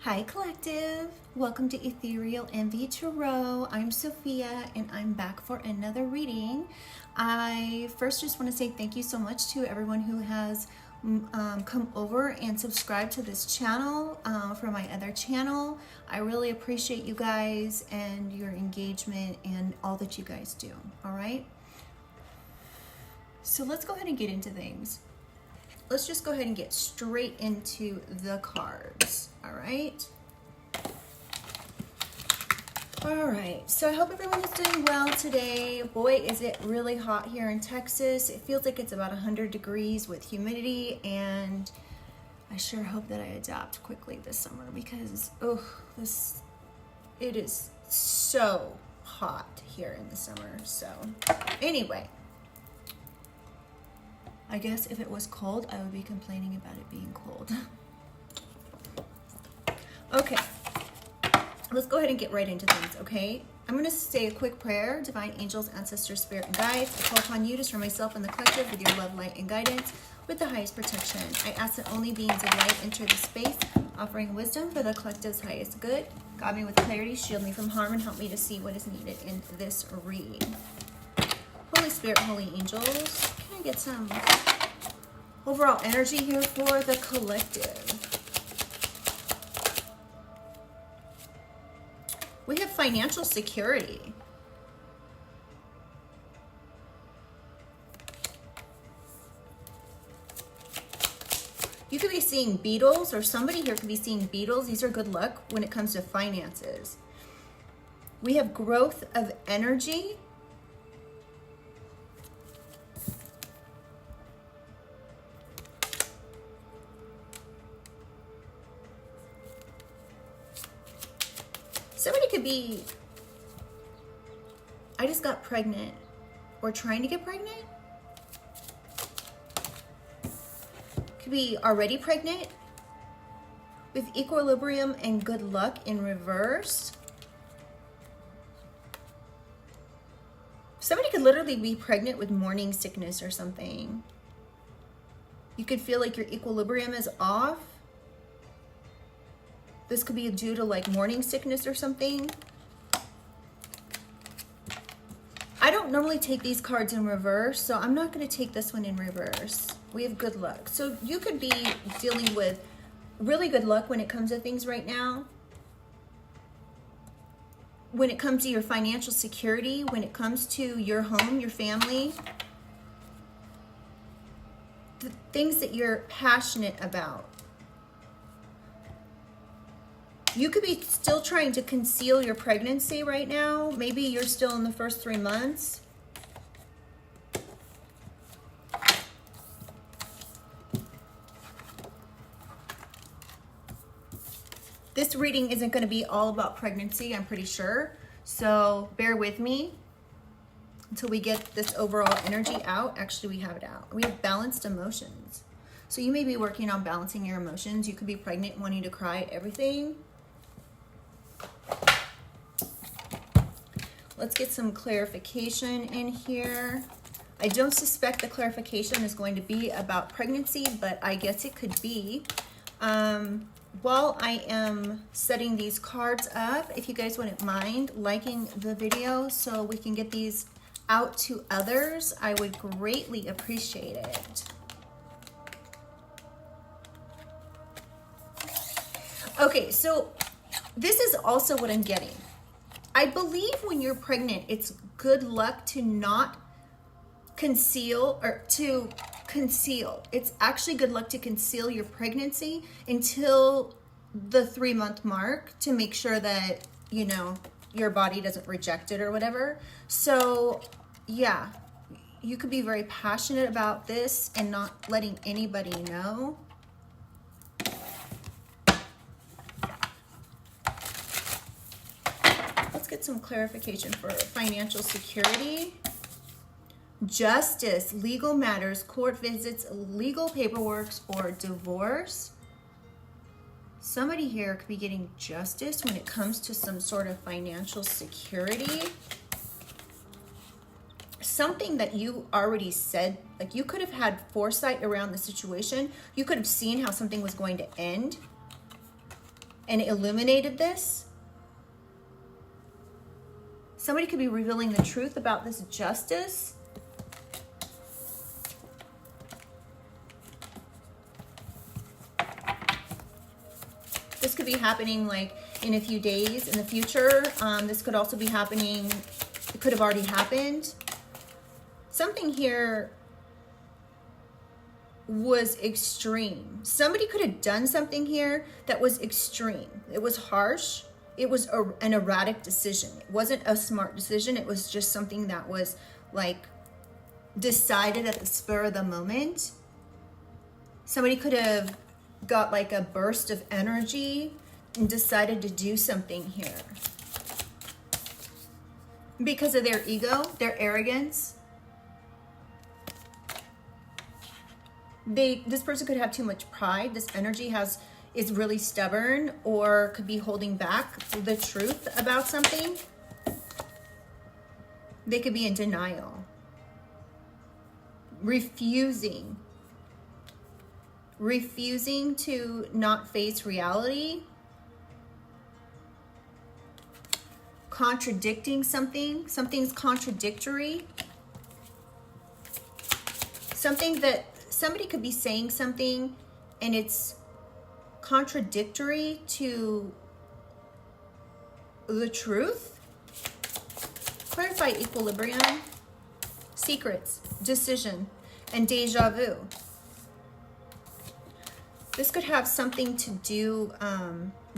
Hi Collective, welcome to Ethereal Envy Tarot. I'm Sophia and I'm back for another reading. I first just want to say thank you so much to everyone who has come over and subscribed to this channel from my other channel. I really appreciate you guys and your engagement and all that you guys do, all right? So let's go ahead and get into things. Let's just go ahead and get straight into the cards, all right? All right, so I hope everyone is doing well today. Boy, is it really hot here in Texas. It feels like it's about 100 degrees with humidity, and I sure hope that I adapt quickly this summer because, it is so hot here in the summer. So anyway, I guess if it was cold, I would be complaining about it being cold. Okay, let's go ahead and get right into things, okay? I'm going to say a quick prayer. Divine angels, ancestors, spirit, and guides, I call upon you to surround myself and the collective with your love, light, and guidance with the highest protection. I ask that only beings of light enter the space, offering wisdom for the collective's highest good. Guide me with clarity, shield me from harm, and help me to see what is needed in this read. Holy Spirit, holy angels, can I get some overall energy here for the collective? We have financial security. You could be seeing beetles, or somebody here could be seeing beetles. These are good luck when it comes to finances. We have growth of energy. Somebody could be, I just got pregnant, or trying to get pregnant. Could be already pregnant with equilibrium and good luck in reverse. Somebody could literally be pregnant with morning sickness or something. You could feel like your equilibrium is off. This could be due to like morning sickness or something. I don't normally take these cards in reverse, so I'm not going to take this one in reverse. We have good luck. So you could be dealing with really good luck when it comes to things right now. When it comes to your financial security, when it comes to your home, your family, the things that you're passionate about. You could be still trying to conceal your pregnancy right now. Maybe you're still in the first 3 months. This reading isn't going to be all about pregnancy, I'm pretty sure. So bear with me until we get this overall energy out. Actually, we have it out. We have balanced emotions. So you may be working on balancing your emotions. You could be pregnant, wanting to cry at everything. Let's get some clarification in here. I don't suspect the clarification is going to be about pregnancy, but I guess it could be. While I am setting these cards up, if you guys wouldn't mind liking the video so we can get these out to others, I would greatly appreciate it. Okay, so this is also what I'm getting. I believe when you're pregnant, it's good luck to not conceal or to conceal. It's actually good luck to conceal your pregnancy until the 3-month mark to make sure that, you know, your body doesn't reject it or whatever. So yeah, you could be very passionate about this and not letting anybody know. Get some clarification for financial security. Justice, legal matters, court visits, legal paperwork, or divorce. Somebody here could be getting justice when it comes to some sort of financial security. Something that you already said, like you could have had foresight around the situation. You could have seen how something was going to end. and illuminated this. Somebody could be revealing the truth about this justice. This could be happening like in a few days in the future. This could also be happening, it could have already happened. Something here was extreme. Somebody could have done something here that was extreme. It was harsh. It was an erratic decision. It wasn't a smart decision. It was just something that was like decided at the spur of the moment. Somebody could have got like a burst of energy and decided to do something here because of their ego, their arrogance. This person could have too much pride. This energy is really stubborn, or could be holding back the truth about something. They could be in denial, refusing to not face reality, contradicting something. Something's contradictory. Something that somebody could be saying something and it's contradictory to the truth. Clarify equilibrium, secrets, decision, and deja vu. This could have something to do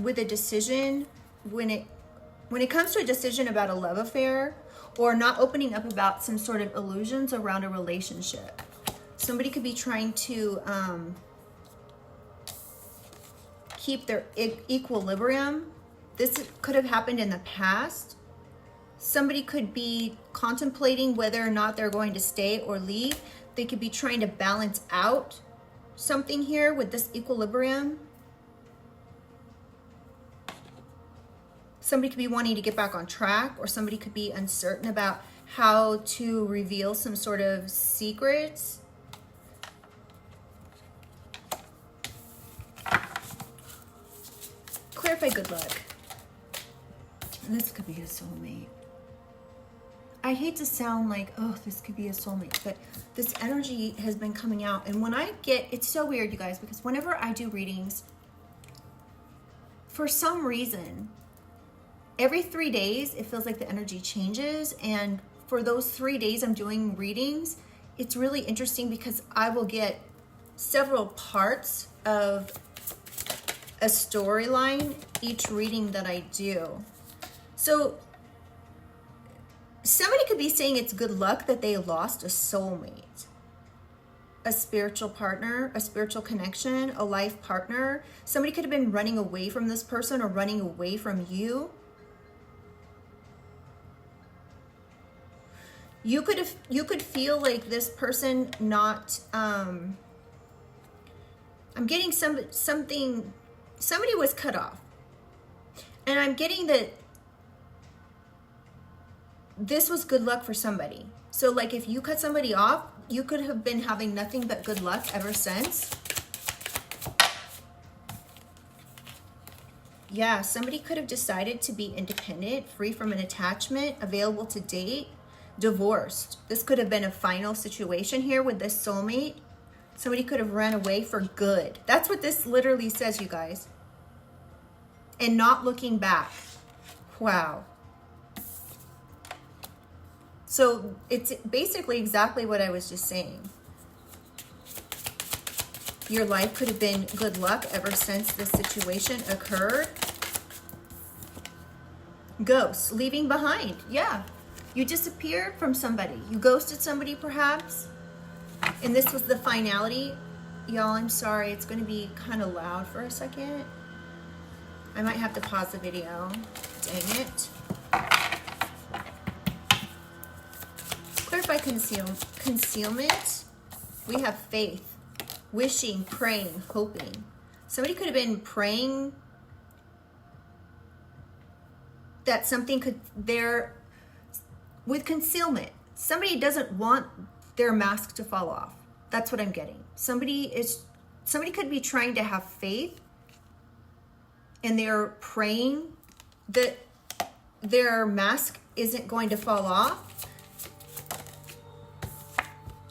with a decision when it comes to a decision about a love affair, or not opening up about some sort of illusions around a relationship. Somebody could be trying to keep their equilibrium. This could have happened in the past. Somebody could be contemplating whether or not they're going to stay or leave. They could be trying to balance out something here with this equilibrium. Somebody could be wanting to get back on track, or somebody could be uncertain about how to reveal some sort of secrets. Clarify good luck. And this could be a soulmate. I hate to sound like, oh, this could be a soulmate, but this energy has been coming out. And when I get, it's so weird, you guys, because whenever I do readings, for some reason, every 3 days, it feels like the energy changes. And for those 3 days I'm doing readings, it's really interesting because I will get several parts of a storyline each reading that I do. So somebody could be saying it's good luck that they lost a soulmate, a spiritual partner, a spiritual connection, a life partner. Somebody could have been running away from this person or running away from you. You could feel like this person not, I'm getting something, somebody was cut off. And I'm getting that this was good luck for somebody. So like if you cut somebody off, you could have been having nothing but good luck ever since. Yeah, somebody could have decided to be independent, free from an attachment, available to date, divorced. This could have been a final situation here with this soulmate. Somebody could have run away for good. That's what this literally says, you guys. And not looking back. Wow. So it's basically exactly what I was just saying. Your life could have been good luck ever since this situation occurred. Ghosts, leaving behind. Yeah. You disappeared from somebody. You ghosted somebody perhaps. And this was the finality. Y'all, I'm sorry. It's going to be kind of loud for a second. I might have to pause the video. Dang it. Clarify concealment. We have faith, wishing, praying, hoping. Somebody could have been praying that something could, with concealment, somebody doesn't want their mask to fall off. That's what I'm getting. Somebody could be trying to have faith and they're praying that their mask isn't going to fall off,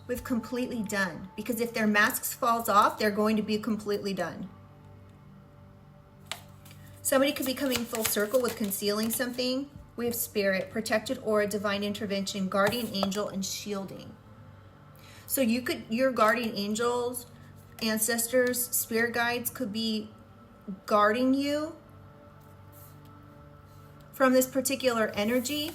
we've completely done. Because if their masks falls off, they're going to be completely done. Somebody could be coming full circle with concealing something. We have spirit, protected aura, divine intervention, guardian angel, and shielding. So your guardian angels, ancestors, spirit guides could be guarding you from this particular energy.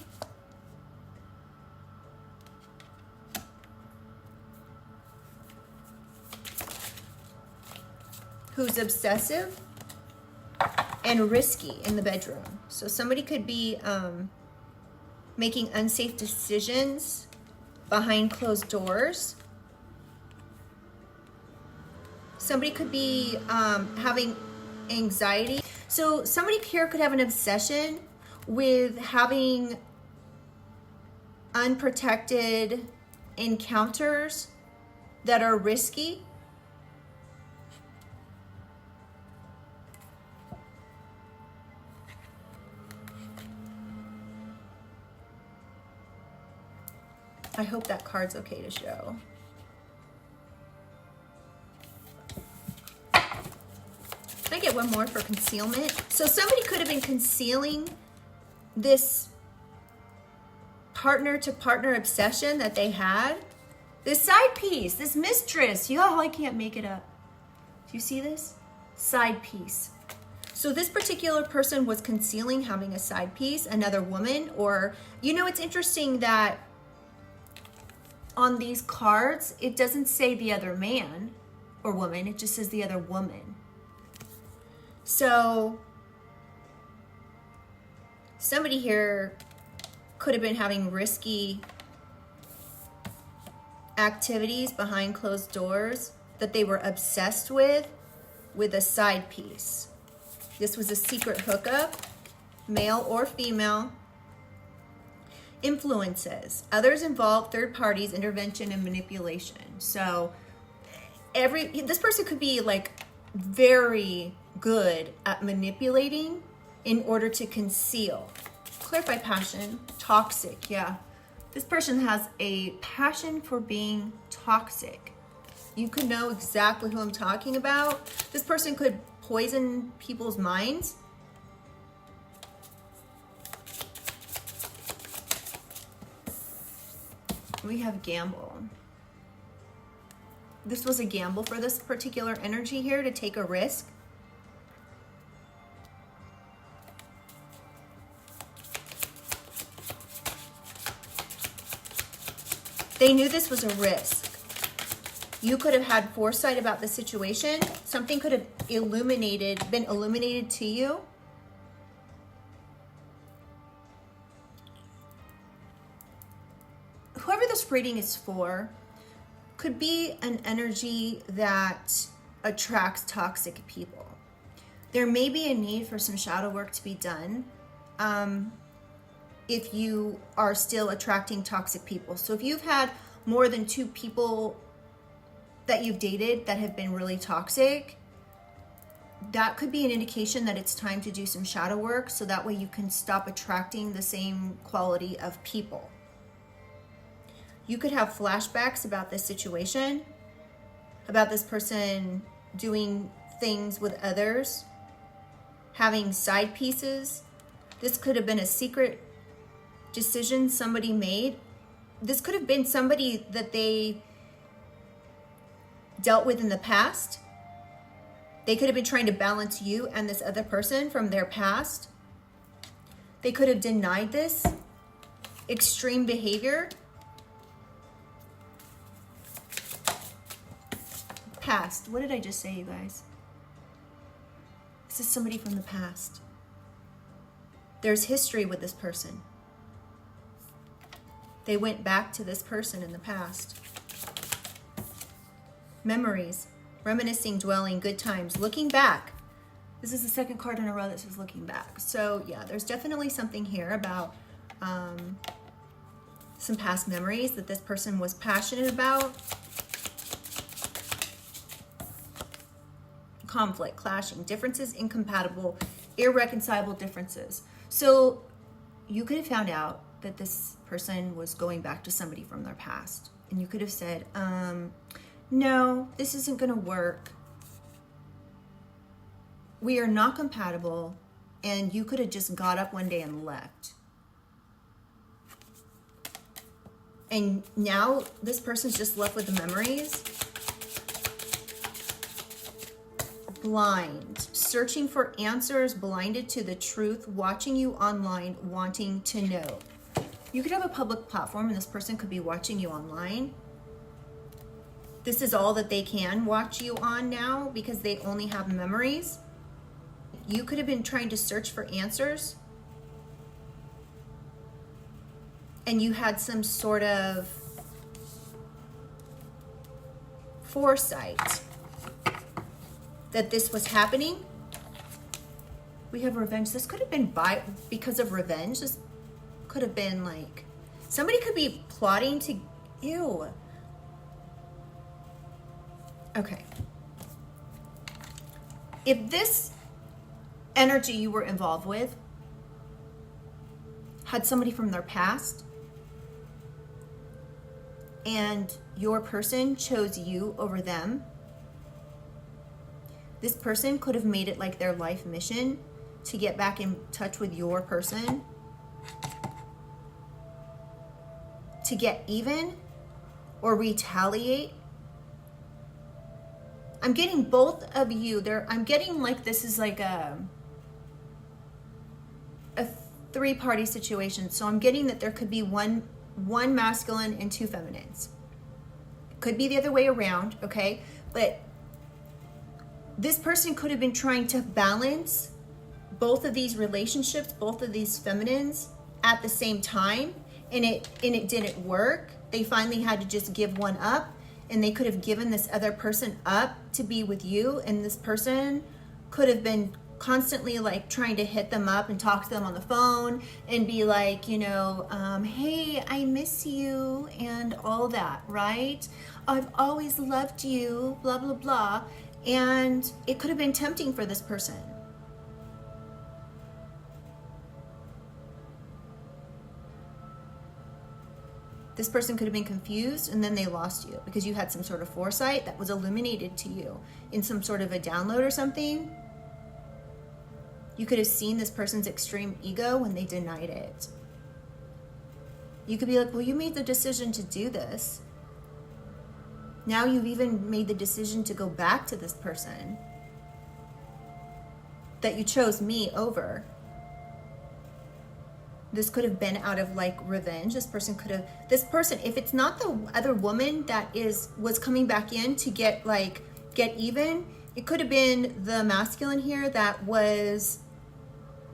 Who's obsessive and risky in the bedroom. So somebody could be making unsafe decisions behind closed doors. Somebody could be having anxiety. So somebody here could have an obsession with having unprotected encounters that are risky. I hope that card's okay to show. Can I get one more for concealment? So somebody could have been concealing this partner-to-partner obsession that they had. This side piece, this mistress. Y'all, I can't make it up. Do you see this? Side piece. So this particular person was concealing having a side piece, another woman, or, you know, it's interesting that on these cards, it doesn't say the other man or woman, it just says the other woman. So somebody here could have been having risky activities behind closed doors that they were obsessed with a side piece. This was a secret hookup, male or female. Influences, others involved, third parties, intervention, and manipulation. So this person could be like very good at manipulating in order to conceal. Clarify passion, toxic, yeah. This person has a passion for being toxic. You could know exactly who I'm talking about. This person could poison people's minds. We have gamble. This was a gamble for this particular energy here, to take a risk. They knew this was a risk. You could have had foresight about the situation. Something could have been illuminated to you. Whoever this reading is for could be an energy that attracts toxic people. There may be a need for some shadow work to be done if you are still attracting toxic people. So if you've had more than 2 people that you've dated that have been really toxic, that could be an indication that it's time to do some shadow work, so that way you can stop attracting the same quality of people. You could have flashbacks about this situation, about this person doing things with others, having side pieces. This could have been a secret decision somebody made. This could have been somebody that they dealt with in the past. They could have been trying to balance you and this other person from their past. They could have denied this extreme behavior. Past. What did I just say, you guys? This is somebody from the past. There's history with this person. They went back to this person in the past. Memories, reminiscing, dwelling, good times, looking back. This is the second card in a row that says looking back. So yeah, there's definitely something here about some past memories that this person was passionate about. conflict, clashing, differences, incompatible, irreconcilable differences. So you could have found out that this person was going back to somebody from their past. And you could have said, no, this isn't going to work. We are not compatible. And you could have just got up one day and left. And now this person's just left with the memories. Blind, searching for answers, blinded to the truth, watching you online, wanting to know. You could have a public platform and this person could be watching you online. This is all that they can watch you on now because they only have memories. You could have been trying to search for answers and you had some sort of foresight that this was happening. We have revenge. This could have been because of revenge. This could have been like, somebody could be plotting to, ew. Okay. If this energy you were involved with had somebody from their past and your person chose you over them, this person could have made it like their life mission to get back in touch with your person, to get even or retaliate. I'm getting both of you there. I'm getting like this is like a three-party situation. So I'm getting that there could be one masculine and two feminines. Could be the other way around, okay? But this person could have been trying to balance both of these relationships, both of these feminines at the same time, and it didn't work. They finally had to just give one up, and they could have given this other person up to be with you, and this person could have been constantly like trying to hit them up and talk to them on the phone and be like, you know, hey, I miss you and all that, right? I've always loved you, blah, blah, blah. And it could have been tempting for this person. This person could have been confused and then they lost you because you had some sort of foresight that was illuminated to you in some sort of a download or something. You could have seen this person's extreme ego when they denied it. You could be like, well, you made the decision to do this. Now you've even made the decision to go back to this person that you chose me over. This could have been out of like revenge. This person, if it's not the other woman that was coming back in to get even, it could have been the masculine here that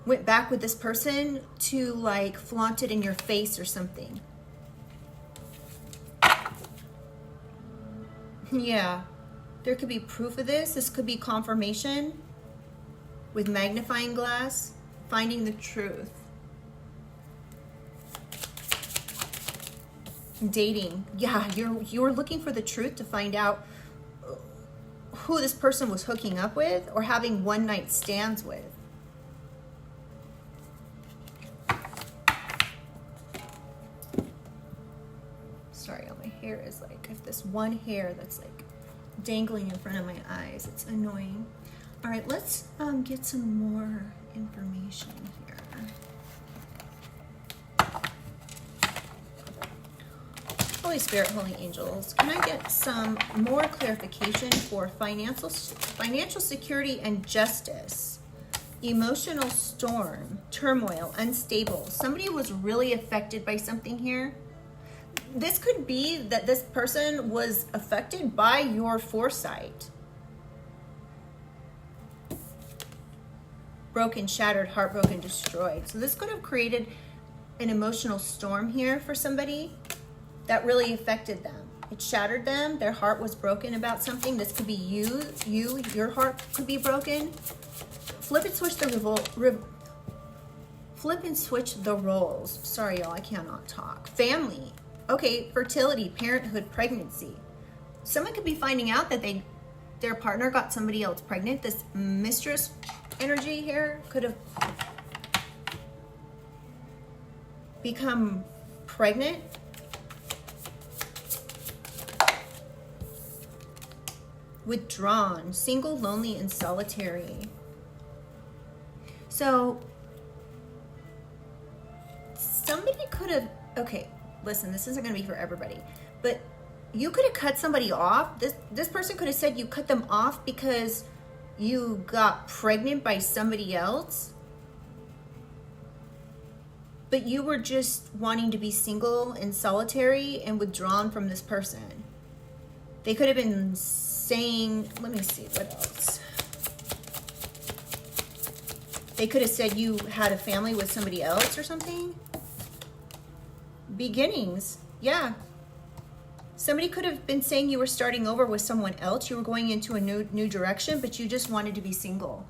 went back with this person to like flaunt it in your face or something. Yeah, there could be proof of this. This could be confirmation with magnifying glass, finding the truth. Dating. Yeah, you're looking for the truth to find out who this person was hooking up with or having one night stands with. Sorry, my hair is like, if this one hair that's like dangling in front of my eyes, it's annoying. All right, let's get some more information here. Holy Spirit, Holy Angels, can I get some more clarification for financial security and justice? Emotional storm, turmoil, unstable. Somebody was really affected by something here. This could be that this person was affected by your foresight. Broken, shattered, heartbroken, destroyed. So this could have created an emotional storm here for somebody that really affected them. It shattered them. Their heart was broken about something. This could be your heart could be broken. Flip and switch the roles. Sorry, y'all, I cannot talk. Family. Okay, fertility, parenthood, pregnancy. Someone could be finding out that their partner got somebody else pregnant. This mistress energy here could have become pregnant. Withdrawn, single, lonely, and solitary. So somebody could have, okay, listen, this isn't going to be for everybody, but you could have cut somebody off. This person could have said you cut them off because you got pregnant by somebody else, but you were just wanting to be single and solitary and withdrawn from this person. They could have been saying, let me see, what else? They could have said you had a family with somebody else or something. Beginnings, yeah. Somebody could have been saying you were starting over with someone else. You were going into a new direction, but you just wanted to be single.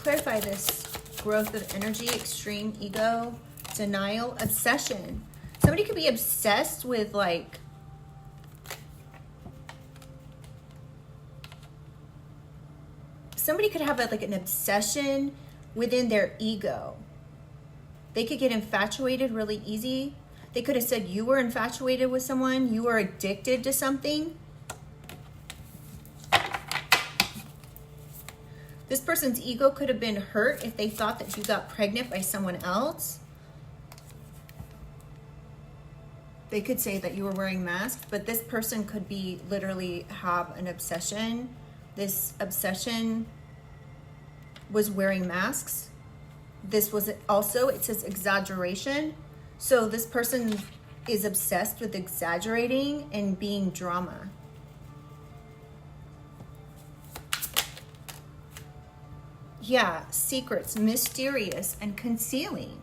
Clarify this. Growth of energy, extreme ego, denial, obsession. Somebody could be obsessed with like somebody could have like an obsession within their ego. They could get infatuated really easy. They could have said you were infatuated with someone, you were addicted to something. This person's ego could have been hurt if they thought that you got pregnant by someone else. They could say that you were wearing masks, but this person could be literally have an obsession. This obsession was wearing masks. This was also, it says exaggeration. So this person is obsessed with exaggerating and being drama. Yeah, secrets, mysterious and concealing.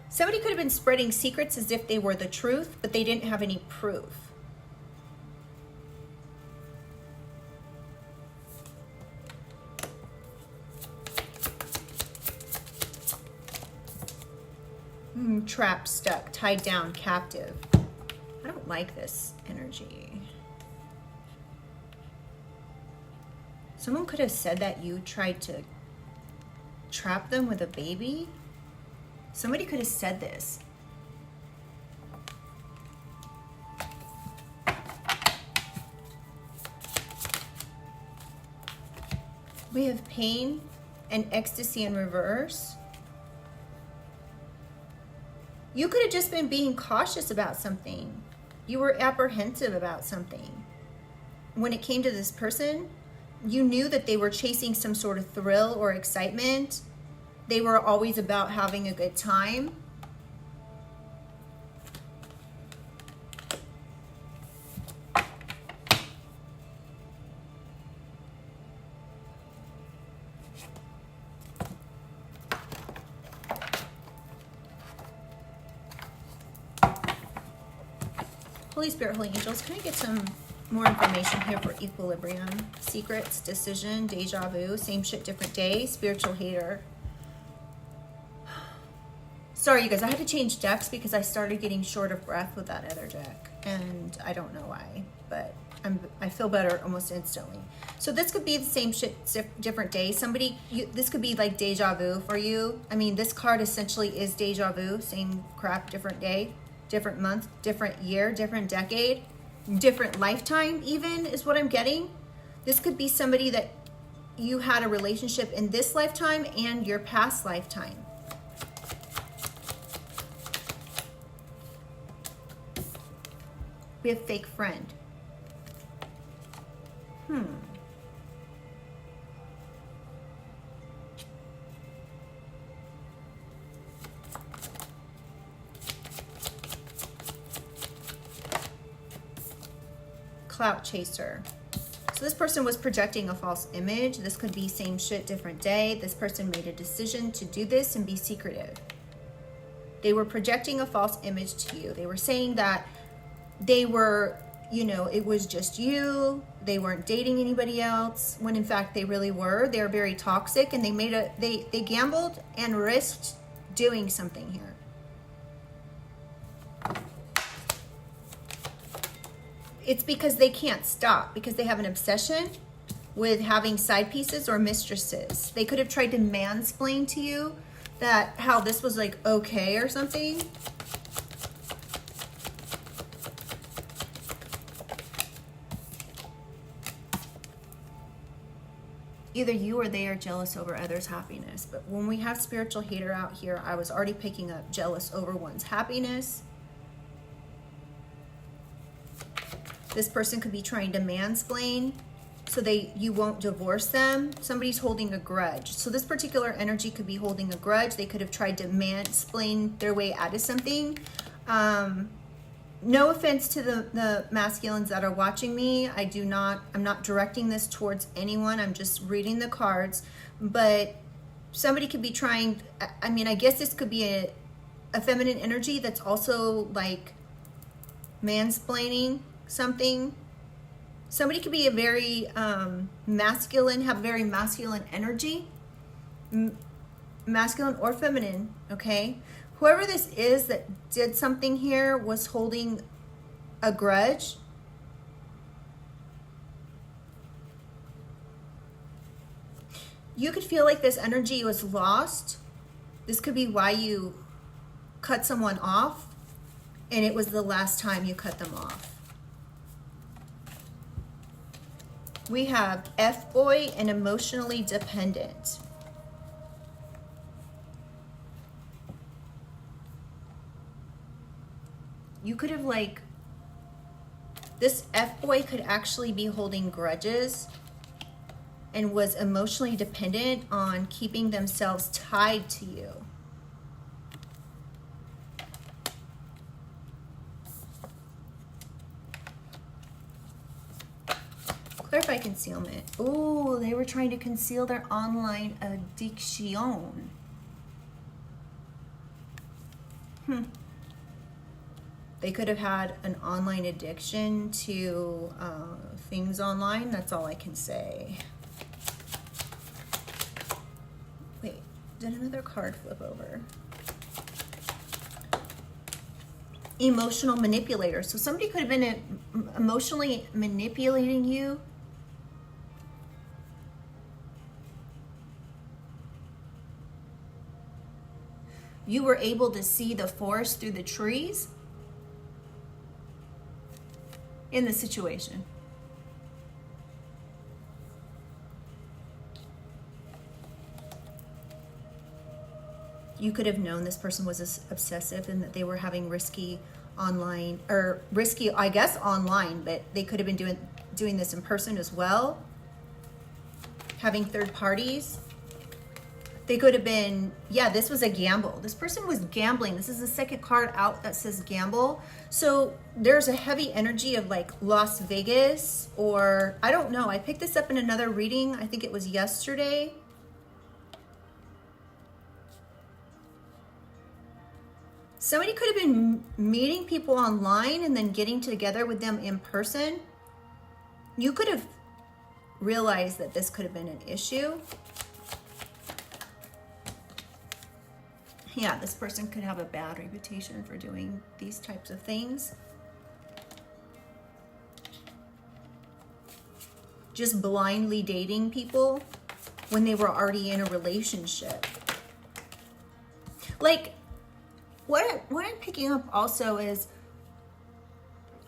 Somebody could have been spreading secrets as if they were the truth, but they didn't have any proof. Trapped, stuck, tied down, captive. I don't like this energy. Someone could have said that you tried to trap them with a baby. Somebody could have said this. We have pain and ecstasy in reverse. You could have just been being cautious about something. You were apprehensive about something. When it came to this person, you knew that they were chasing some sort of thrill or excitement. They were always about having a good time. Holy Spirit, Holy Angels, can I get some more information here for equilibrium? Secrets, decision, deja vu, same shit, different day, spiritual hater. Sorry, you guys, I had to change decks because I started getting short of breath with that other deck. And I don't know why, but I feel better almost instantly. So this could be the same shit, different day. This could be like deja vu for you. I mean, this card essentially is deja vu, same crap, different day. Different month, different year, different decade, different lifetime even is what I'm getting. This could be somebody that you had a relationship in this lifetime and your past lifetime. We have fake friend. Clout chaser. So this person was projecting a false image. This could be same shit, different day. This person made a decision to do this and be secretive. They were projecting a false image to you. They were saying that they were you know, it was just you, they weren't dating anybody else, when in fact they really were. They're very toxic, and they gambled and risked doing something here. It's because they can't stop, because they have an obsession with having side pieces or mistresses. They could have tried to mansplain to you that how this was like okay or something. Either you or they are jealous over others' happiness. But when we have spiritual hater out here, I was already picking up jealous over one's happiness. This person could be trying to mansplain so you won't divorce them. Somebody's holding a grudge. So this particular energy could be holding a grudge. They could have tried to mansplain their way out of something. No offense to the masculines that are watching me. I'm not directing this towards anyone. I'm just reading the cards. But somebody could be trying, I mean, I guess this could be a feminine energy that's also like mansplaining something. Somebody could be a very masculine, have very masculine energy. Masculine or feminine, okay? Whoever this is that did something here was holding a grudge. You could feel like this energy was lost. This could be why you cut someone off, and it was the last time you cut them off. We have F-boy and emotionally dependent. You could have this F-boy could actually be holding grudges and was emotionally dependent on keeping themselves tied to you. Clarify concealment. Oh, they were trying to conceal their online addiction. They could have had an online addiction to things online. That's all I can say. Wait, did another card flip over? Emotional manipulator. So somebody could have been emotionally manipulating you. You were able to see the forest through the trees in the situation. You could have known this person was obsessive and that they were having risky online, or risky, I guess, online, but they could have been doing this in person as well. Having third parties. They could have been, yeah, this was a gamble. This person was gambling. This is the second card out that says gamble. So there's a heavy energy of like Las Vegas, or I don't know. I picked this up in another reading. I think it was yesterday. Somebody could have been meeting people online and then getting together with them in person. You could have realized that this could have been an issue. Yeah, this person could have a bad reputation for doing these types of things. Just blindly dating people when they were already in a relationship. Like, what I'm picking up also is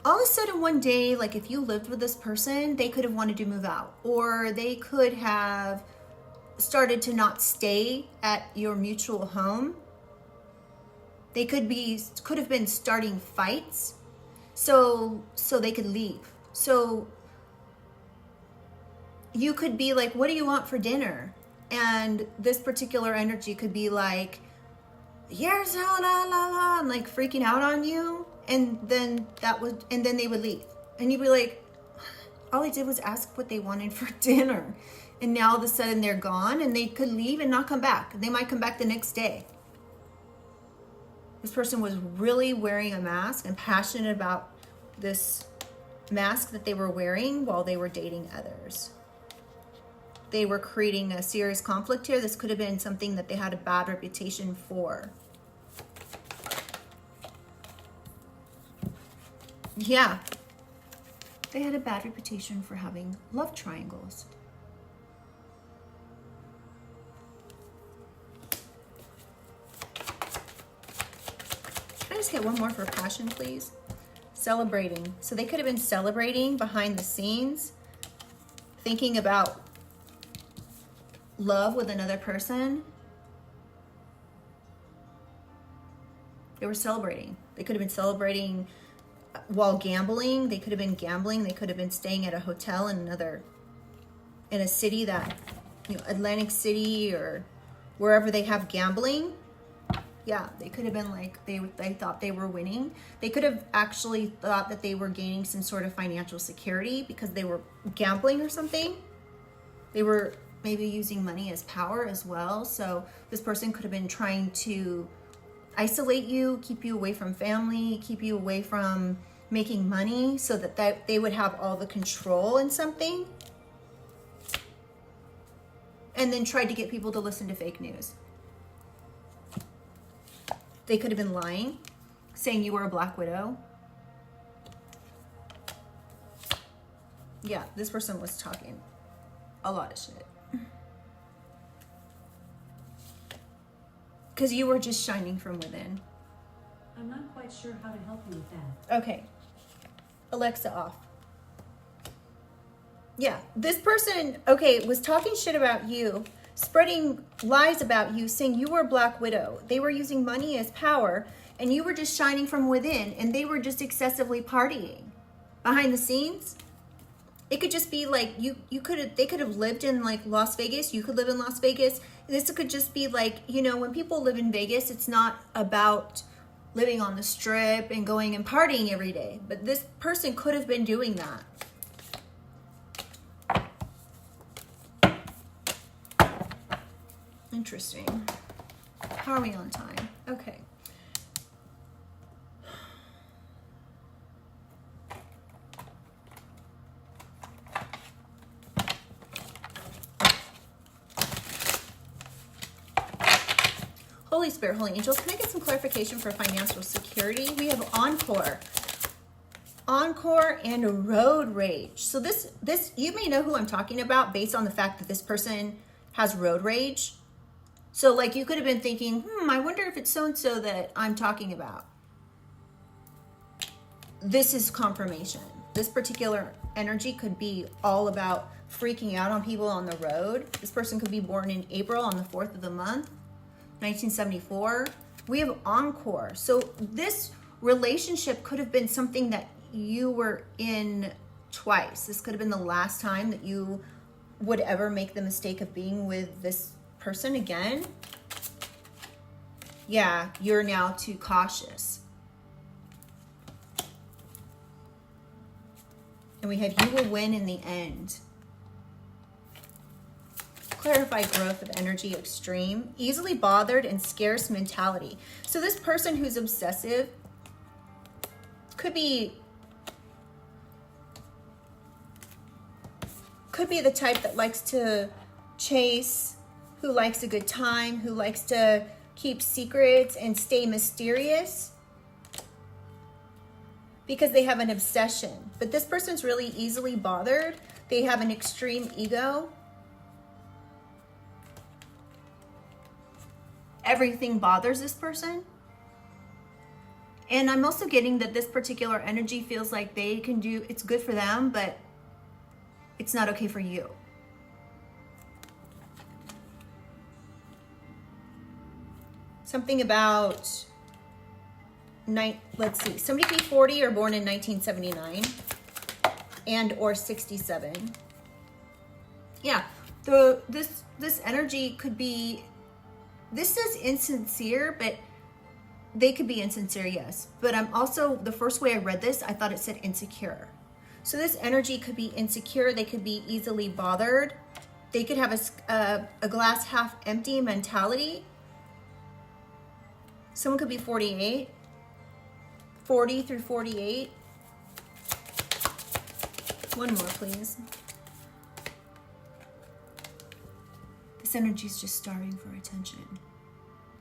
all of a sudden one day, like if you lived with this person, they could have wanted to move out, or they could have started to not stay at your mutual home. They could have been starting fights so they could leave. So you could be like, what do you want for dinner? And this particular energy could be like, here's la la la, and like freaking out on you. And then they would leave. And you'd be like, all I did was ask what they wanted for dinner. And now all of a sudden they're gone, and they could leave and not come back. They might come back the next day. This person was really wearing a mask and passionate about this mask that they were wearing while they were dating others. They were creating a serious conflict here. This could have been something that they had a bad reputation for. Yeah. They had a bad reputation for having love triangles. Can I just get one more for passion, please? Celebrating. So they could have been celebrating behind the scenes, thinking about love with another person. They were celebrating. They could have been celebrating while gambling. They could have been gambling. They could have been staying at a hotel in a city that, Atlantic City or wherever they have gambling. Yeah, they could have been like, they thought they were winning. They could have actually thought that they were gaining some sort of financial security because they were gambling or something. They were maybe using money as power as well. So this person could have been trying to isolate you, keep you away from family, keep you away from making money so that they would have all the control in something. And then tried to get people to listen to fake news. They could have been lying, saying you were a black widow. Yeah, this person was talking a lot of shit. Because you were just shining from within. I'm not quite sure how to help you with that. Okay. Alexa off. Yeah, this person, was talking shit about you, spreading lies about you, saying you were a black widow. They were using money as power, and you were just shining from within, and they were just excessively partying. Behind the scenes, it could just be like they could have lived in like Las Vegas. You could live in Las Vegas. This could just be like, when people live in Vegas, it's not about living on the strip and going and partying every day. But this person could have been doing that. Interesting. How are we on time? Okay. Holy Spirit, Holy Angels, can I get some clarification for financial security? We have encore and road rage. So this you may know who I'm talking about based on the fact that this person has road rage. So like you could have been thinking, I wonder if it's so-and-so that I'm talking about. This is confirmation. This particular energy could be all about freaking out on people on the road. This person could be born in April on the 4th of the month, 1974. We have encore. So this relationship could have been something that you were in twice. This could have been the last time that you would ever make the mistake of being with this person again. Yeah, you're now too cautious. And we have you will win in the end. Clarify growth of energy extreme, easily bothered and scarce mentality. So this person who's obsessive could be the type that likes to chase, who likes a good time, who likes to keep secrets and stay mysterious because they have an obsession. But this person's really easily bothered. They have an extreme ego. Everything bothers this person. And I'm also getting that this particular energy feels like it's good for them, but it's not okay for you. Something about, somebody be 40 or born in 1979 and or 67. Yeah, this energy could be, this is insincere, but they could be insincere, yes. But I'm also, the first way I read this, I thought it said insecure. So this energy could be insecure. They could be easily bothered. They could have a glass half empty mentality. Someone could be 48, 40 through 48. One more, please. This energy is just starving for attention.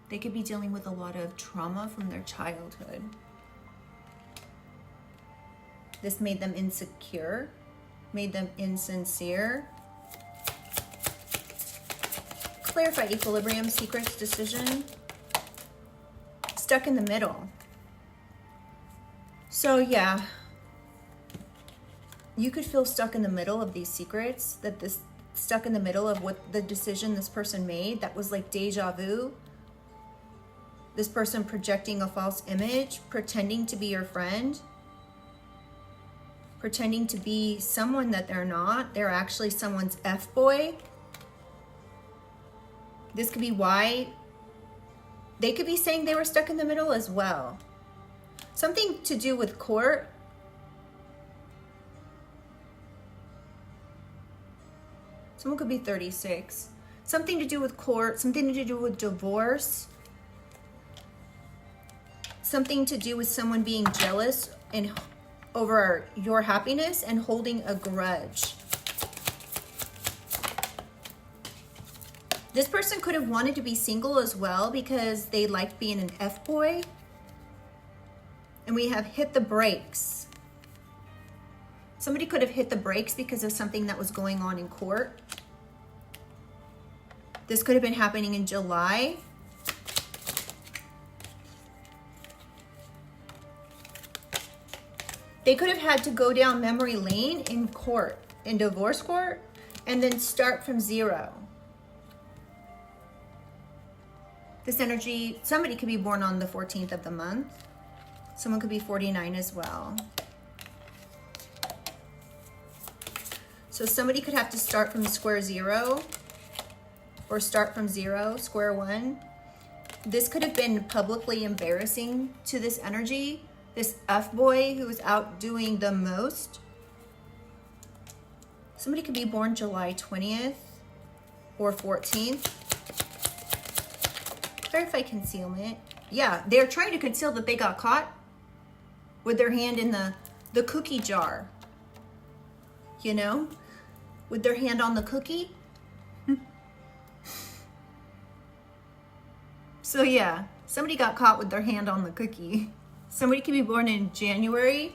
They could be dealing with a lot of trauma from their childhood. This made them insecure, made them insincere. Clarify equilibrium, secrets, decision. Stuck in the middle. So yeah, you could feel stuck in the middle of these secrets, that this stuck in the middle of what the decision this person made that was like deja vu. This person projecting a false image, pretending to be your friend, pretending to be someone that they're not. They're actually someone's F-boy. This could be why they could be saying they were stuck in the middle as well. Something to do with court. Someone could be 36. Something to do with court, something to do with divorce. Something to do with someone being jealous and over your happiness and holding a grudge. This person could have wanted to be single as well because they liked being an F-boy. And we have hit the brakes. Somebody could have hit the brakes because of something that was going on in court. This could have been happening in July. They could have had to go down memory lane in court, in divorce court, and then start from zero. This energy, somebody could be born on the 14th of the month. Someone could be 49 as well. So somebody could have to start from square zero or start from zero, square one. This could have been publicly embarrassing to this energy. This F-boy who's out doing the most. Somebody could be born July 20th or 14th. Clarify concealment. Yeah, they're trying to conceal that they got caught with their hand in the cookie jar. You know? With their hand on the cookie. So yeah, somebody got caught with their hand on the cookie. Somebody could be born in January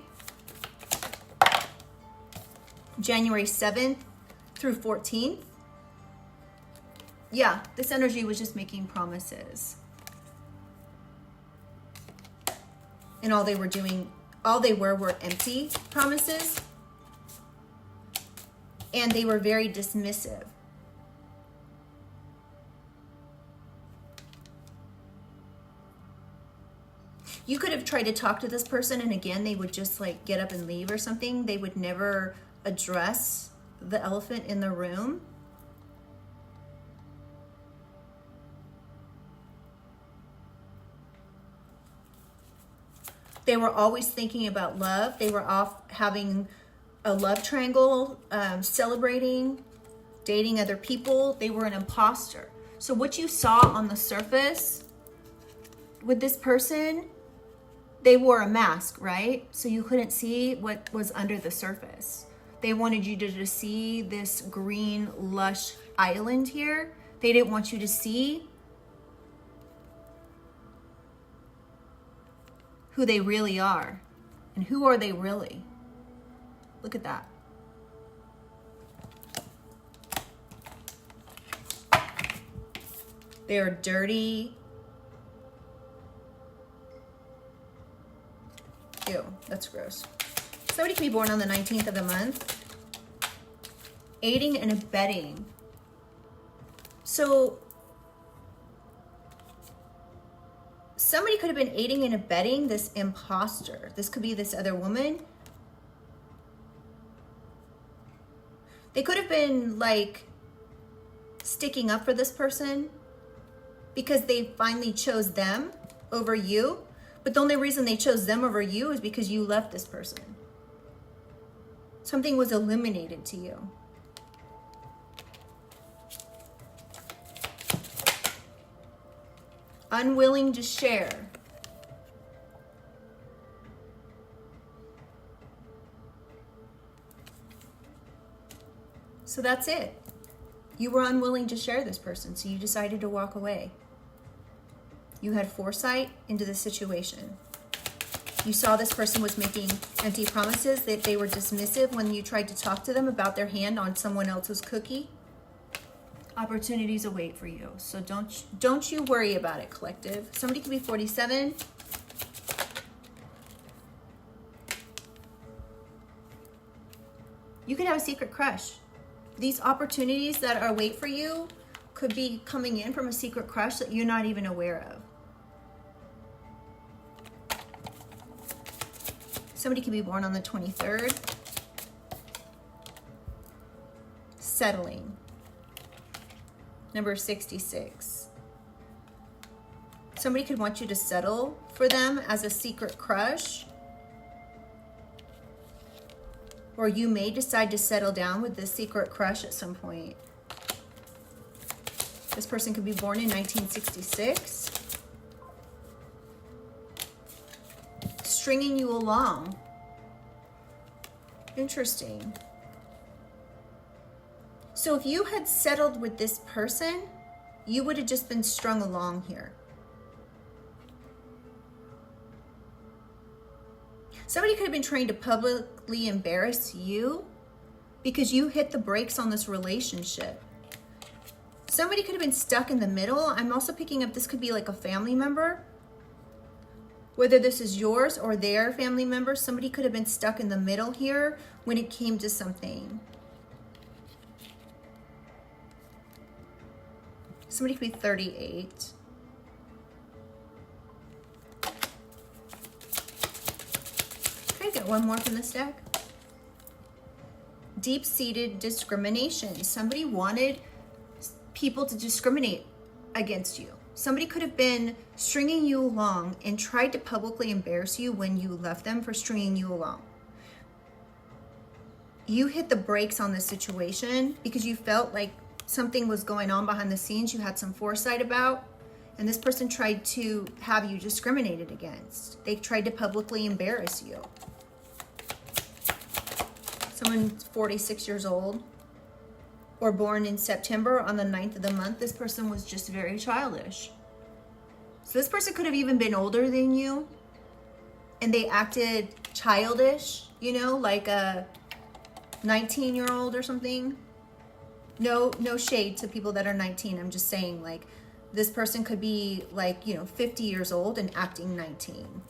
7th through 14th. Yeah, this energy was just making promises. And all they were empty promises. And they were very dismissive. You could have tried to talk to this person and again, they would just like get up and leave or something. They would never address the elephant in the room. They were always thinking about love. They were off having a love triangle, celebrating, dating other people. They were an imposter. So what you saw on the surface with this person, they wore a mask, right? So you couldn't see what was under the surface. They wanted you to just see this green, lush island here. They didn't want you to see who they really are. And who are they really? Look at that. They're dirty. Ew, that's gross. Somebody can be born on the 19th of the month. Aiding and abetting. So somebody could have been aiding and abetting this imposter. This could be this other woman. They could have been like sticking up for this person because they finally chose them over you. But the only reason they chose them over you is because you left this person. Something was illuminated to you. Unwilling to share. So that's it. You were unwilling to share this person, so you decided to walk away. You had foresight into the situation. You saw this person was making empty promises, that they were dismissive when you tried to talk to them about their hand on someone else's cookie. Opportunities await for you. So don't you worry about it, collective. Somebody could be 47. You could have a secret crush. These opportunities that are wait for you could be coming in from a secret crush that you're not even aware of. Somebody could be born on the 23rd. Settling. Number 66. Somebody could want you to settle for them as a secret crush. Or you may decide to settle down with this secret crush at some point. This person could be born in 1966. Stringing you along. Interesting. So if you had settled with this person, you would have just been strung along here. Somebody could have been trying to publicly embarrass you because you hit the brakes on this relationship. Somebody could have been stuck in the middle. I'm also picking up this could be like a family member. Whether this is yours or their family member, somebody could have been stuck in the middle here when it came to something. Somebody could be 38. Can I get one more from this deck? Deep-seated discrimination. Somebody wanted people to discriminate against you. Somebody could have been stringing you along and tried to publicly embarrass you when you left them for stringing you along. You hit the brakes on this situation because you felt like something was going on behind the scenes you had some foresight about, and this person tried to have you discriminated against. They tried to publicly embarrass you. Someone 46 years old or born in September on the 9th of the month, this person was just very childish. So this person could have even been older than you, and they acted childish, you know, like a 19-year-old or something. No shade to people that are 19. I'm just saying, like, this person could be like, 50 years old and acting 19.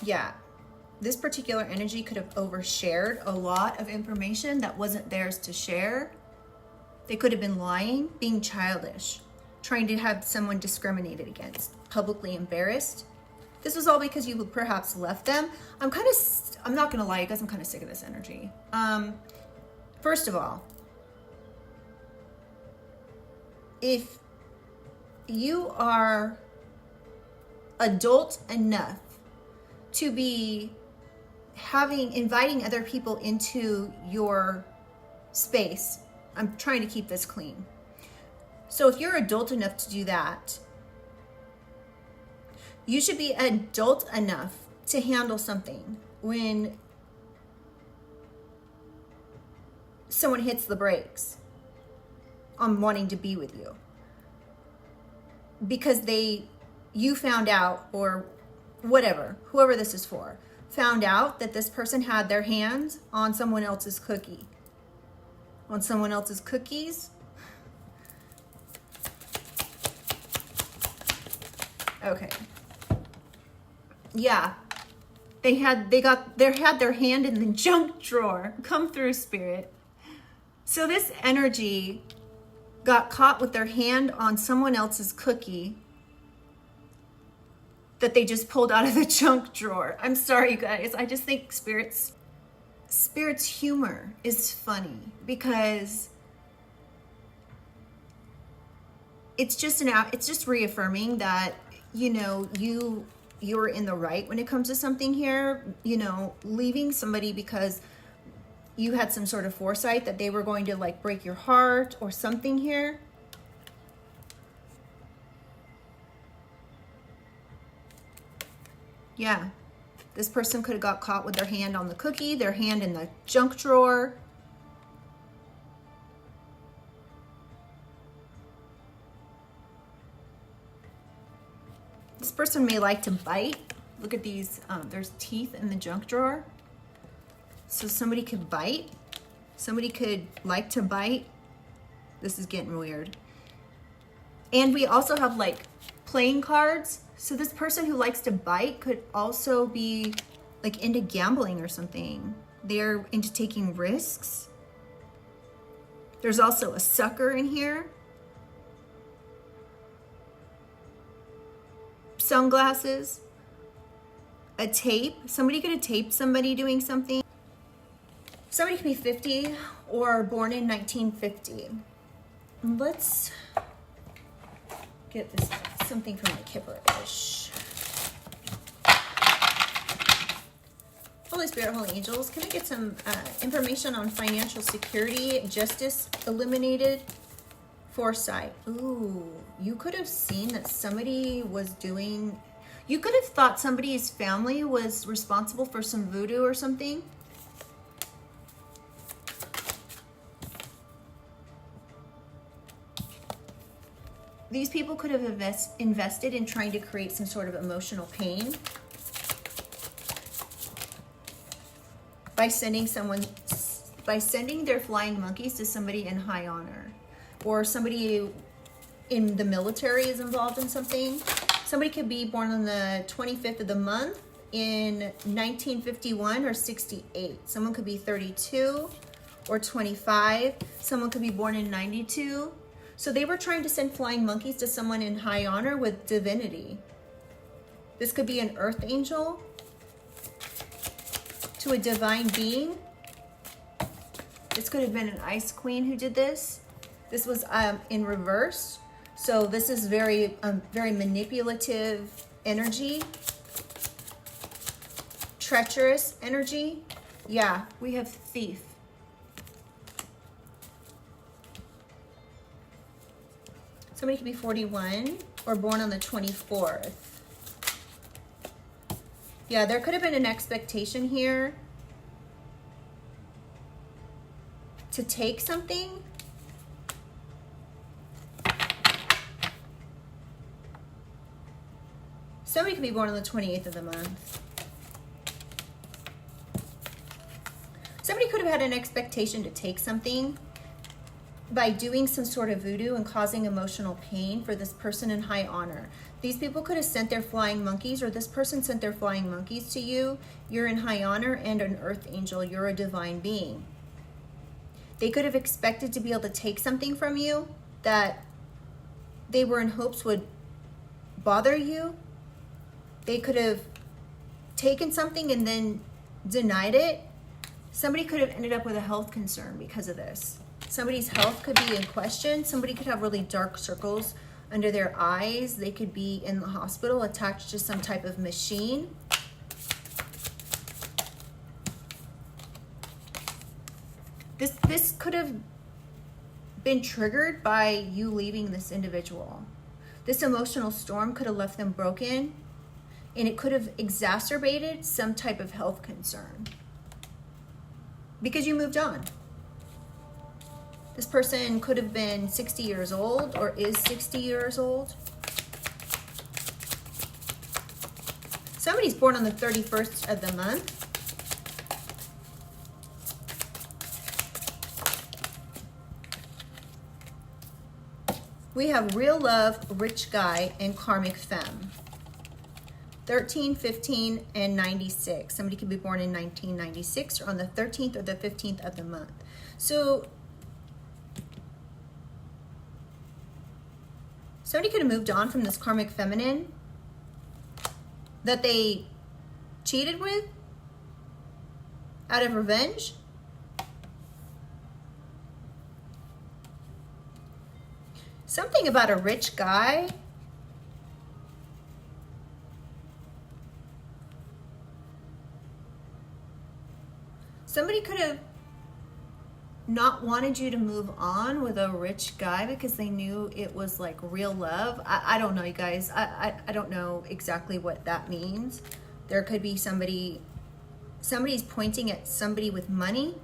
Yeah. This particular energy could have overshared a lot of information that wasn't theirs to share. They could have been lying, being childish, trying to have someone discriminated against, publicly embarrassed. This was all because you perhaps left them. I'm not gonna lie, you guys, I'm kind of sick of this energy. First of all, if you are adult enough to be inviting other people into your space, I'm trying to keep this clean. So if you're adult enough to do that, you should be adult enough to handle something when someone hits the brakes on wanting to be with you. Because you found out, or whatever, whoever this is for, found out that this person had their hands on someone else's cookie. On someone else's cookies. Okay. Yeah. They had their hand in the junk drawer. Come through, Spirit. So this energy got caught with their hand on someone else's cookie that they just pulled out of the junk drawer. I'm sorry, you guys. I just think Spirit's humor is funny because it's just reaffirming that, you're in the right when it comes to something here, leaving somebody because you had some sort of foresight that they were going to like break your heart or something here. Yeah, This person could have got caught with their hand on the cookie, their hand in the junk drawer. This person may like to bite. Look at these, there's teeth in the junk drawer. So somebody could bite. Somebody could like to bite. This is getting weird. And we also have like playing cards. So this person who likes to bite could also be like into gambling or something. They're into taking risks. There's also a sucker in here. Sunglasses. A tape. Somebody could have taped somebody doing something. Somebody could be 50 or born in 1950. Let's get this something from the Kipper-ish. Holy Spirit, Holy Angels, can I get some information on financial security, justice eliminated, foresight? Ooh, you could have seen that somebody was doing, you could have thought somebody's family was responsible for some voodoo or something. These people could have invested in trying to create some sort of emotional pain by sending their flying monkeys to somebody in high honor, or somebody in the military is involved in something. Somebody could be born on the 25th of the month in 1951 or 68. Someone could be 32 or 25. Someone could be born in 92. So they were trying to send flying monkeys to someone in high honor with divinity. This could be an earth angel to a divine being. This could have been an ice queen who did this. This was in reverse. So this is very manipulative energy. Treacherous energy. Yeah, we have thief. Somebody could be 41 or born on the 24th. Yeah, there could have been an expectation here to take something. Somebody could be born on the 28th of the month. Somebody could have had an expectation to take something by doing some sort of voodoo and causing emotional pain for this person in high honor. These people could have sent their flying monkeys, or this person sent their flying monkeys to you. You're in high honor and an earth angel. You're a divine being. They could have expected to be able to take something from you that they were in hopes would bother you. They could have taken something and then denied it. Somebody could have ended up with a health concern because of this. Somebody's health could be in question. Somebody could have really dark circles under their eyes. They could be in the hospital attached to some type of machine. This could have been triggered by you leaving this individual. This emotional storm could have left them broken, and it could have exacerbated some type of health concern because you moved on. This person could have been 60 years old or is 60 years old. Somebody's born on the 31st of the month. We have real love, rich guy, and karmic femme. 13, 15, and 96. Somebody could be born in 1996 or on the 13th or the 15th of the month. So somebody could have moved on from this karmic feminine that they cheated with out of revenge. Something about a rich guy. Somebody could have not wanted you to move on with a rich guy because they knew it was like real love. I don't know, you guys. I don't know exactly what that means. There could be somebody's pointing at somebody with money.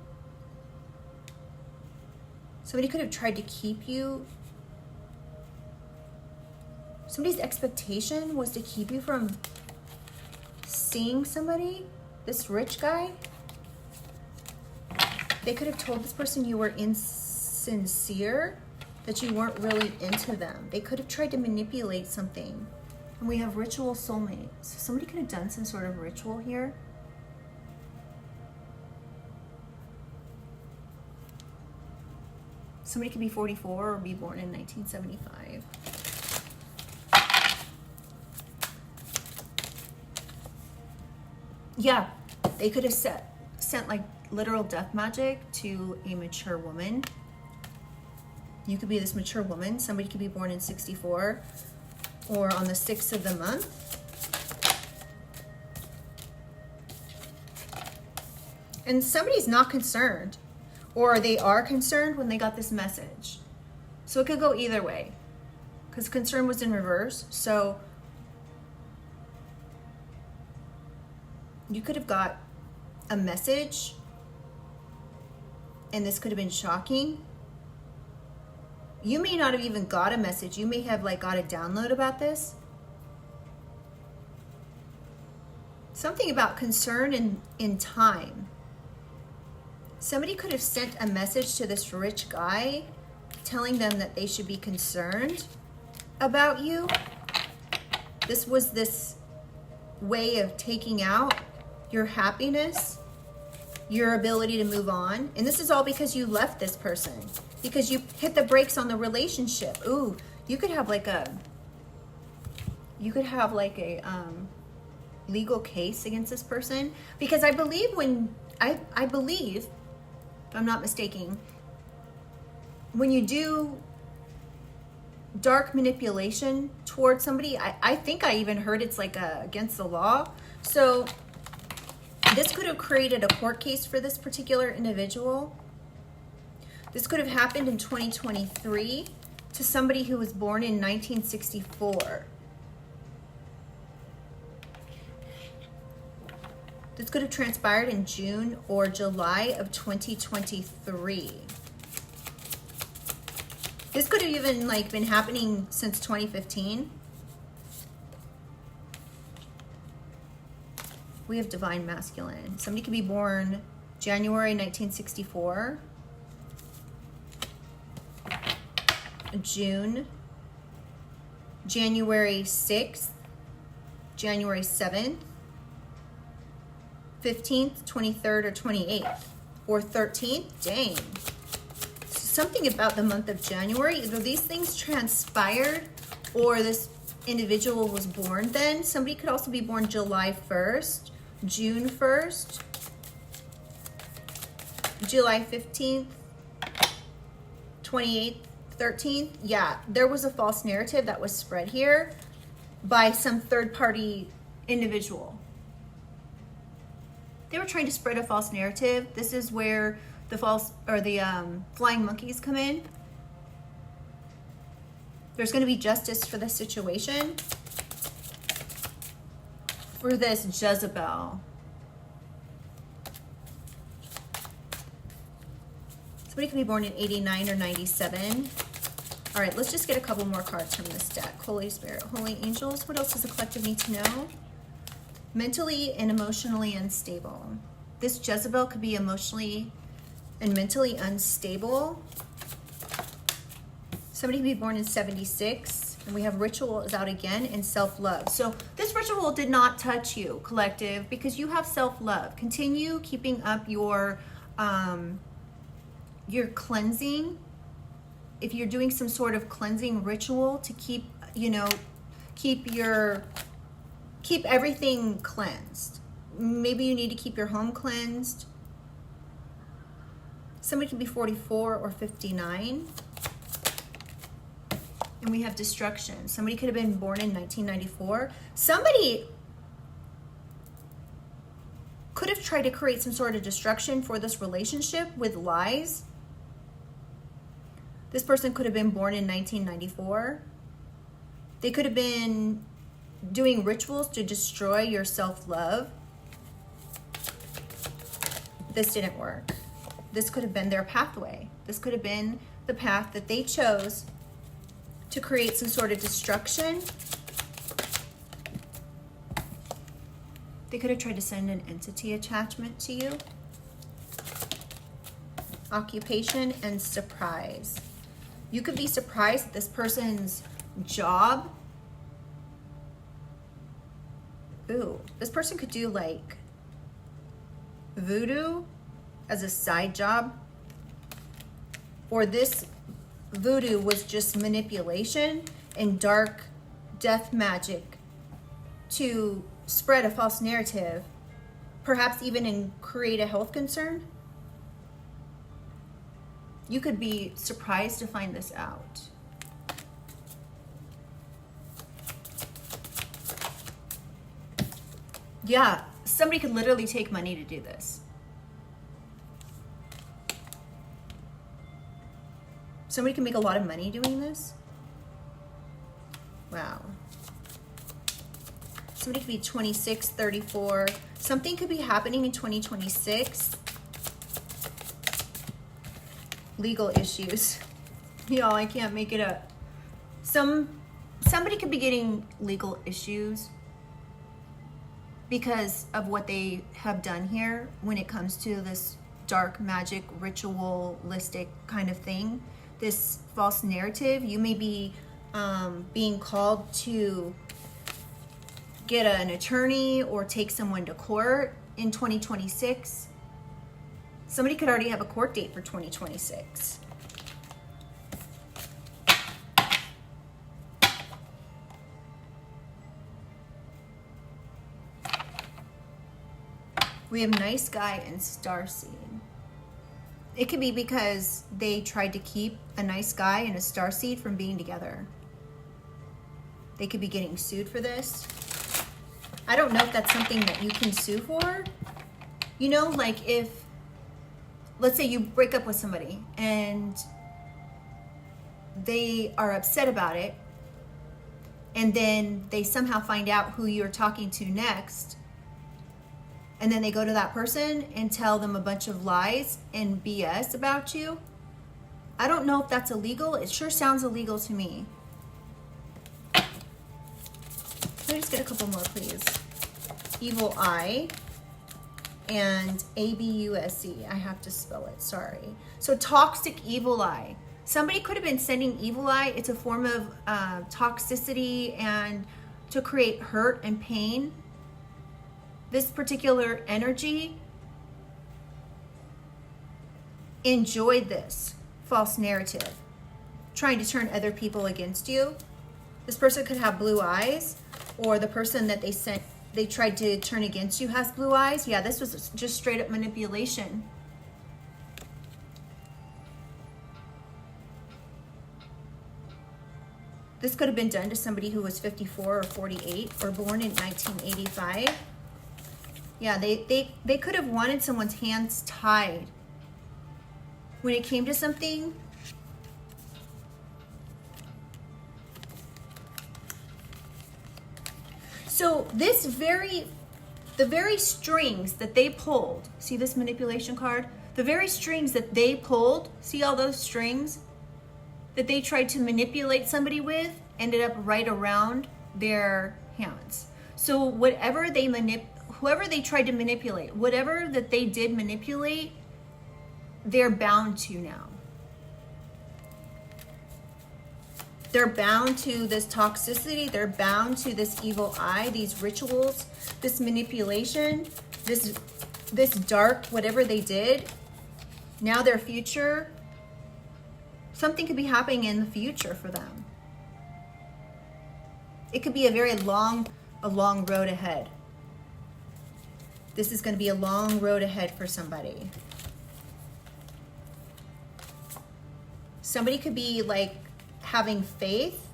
Somebody could have tried to keep you. Somebody's expectation was to keep you from seeing somebody, this rich guy. They could have told this person you were insincere, that you weren't really into them. They could have tried to manipulate something. And we have ritual soulmates. So somebody could have done some sort of ritual here. Somebody could be 44 or be born in 1975. Yeah, they could have sent like literal death magic to a mature woman. You could be this mature woman. Somebody could be born in 64 or on the 6th of the month. And somebody's not concerned, or they are concerned when they got this message. So it could go either way, because concern was in reverse. So you could have got a message, and this could have been shocking. You may not have even got a message. You may have like got a download about this. Something about concern in time. Somebody could have sent a message to this rich guy telling them that they should be concerned about you. This was this way of taking out your happiness, your ability to move on. And this is all because you left this person, because you hit the brakes on the relationship. Ooh, you could have like a legal case against this person, because I believe I believe, if I'm not mistaken, when you do dark manipulation towards somebody, I think I even heard it's like against the law. So this could have created a court case for this particular individual. This could have happened in 2023 to somebody who was born in 1964. This could have transpired in June or July of 2023. This could have even like been happening since 2015. We have divine masculine. Somebody could be born January 1964, June, January 6th, January 7th, 15th, 23rd, or 28th, or 13th. Dang. Something about the month of January. Either these things transpired or this individual was born then. Somebody could also be born July 1st, June 1st, July 15th, 28th, 13th. Yeah, there was a false narrative that was spread here by some third-party individual. They were trying to spread a false narrative. This is where the flying monkeys come in. There's going to be justice for this situation. For this Jezebel. Somebody could be born in 89 or 97. All right, let's just get a couple more cards from this deck. Holy Spirit, Holy Angels. What else does the collective need to know? Mentally and emotionally unstable. This Jezebel could be emotionally and mentally unstable. Somebody could be born in 76. And we have ritual is out again, and self-love. So this ritual did not touch you, collective, because you have self-love. Continue keeping up your cleansing. If you're doing some sort of cleansing ritual to keep, keep everything cleansed. Maybe you need to keep your home cleansed. Somebody could be 44 or 59. And we have destruction. Somebody could have been born in 1994. Somebody could have tried to create some sort of destruction for this relationship with lies. This person could have been born in 1994. They could have been doing rituals to destroy your self-love. This didn't work. This could have been their pathway. This could have been the path that they chose to create some sort of destruction. They could have tried to send an entity attachment to you. Occupation and surprise. You could be surprised at this person's job. Ooh, this person could do like voodoo as a side job, or this voodoo was just manipulation and dark death magic to spread a false narrative, perhaps even and create a health concern. You could be surprised to find this out. Yeah, somebody could literally take money to do this. Somebody can make a lot of money doing this. Wow. Somebody could be 26, 34. Something could be happening in 2026. Legal issues. Y'all, I can't make it up. Somebody could be getting legal issues because of what they have done here when it comes to this dark magic ritualistic kind of thing. This false narrative. You may be being called to get an attorney or take someone to court in 2026. Somebody could already have a court date for 2026. We have nice guy and starseed. It could be because they tried to keep a nice guy and a starseed from being together. They could be getting sued for this. I don't know if that's something that you can sue for. You know, like if, let's say you break up with somebody and they are upset about it, and then they somehow find out who you're talking to next, and then they go to that person and tell them a bunch of lies and BS about you. I don't know if that's illegal. It sure sounds illegal to me. Can I just get a couple more, please? Evil eye and ABUSE. I have to spell it, sorry. So toxic evil eye. Somebody could have been sending evil eye. It's a form of toxicity and to create hurt and pain. This particular energy enjoyed this false narrative, trying to turn other people against you. This person could have blue eyes, or the person that they tried to turn against you has blue eyes. Yeah, this was just straight up manipulation. This could have been done to somebody who was 54 or 48 or born in 1985. Yeah, they could have wanted someone's hands tied when it came to something. So the very strings that they pulled, see this manipulation card? The very strings that they pulled, see all those strings that they tried to manipulate somebody with ended up right around their hands. So whoever they tried to manipulate, whatever that they did manipulate, they're bound to now. They're bound to this toxicity. They're bound to this evil eye, these rituals, this manipulation, this dark, whatever they did. Now their future, something could be happening in the future for them. It could be a long road ahead. This is going to be a long road ahead for somebody. Somebody could be like having faith.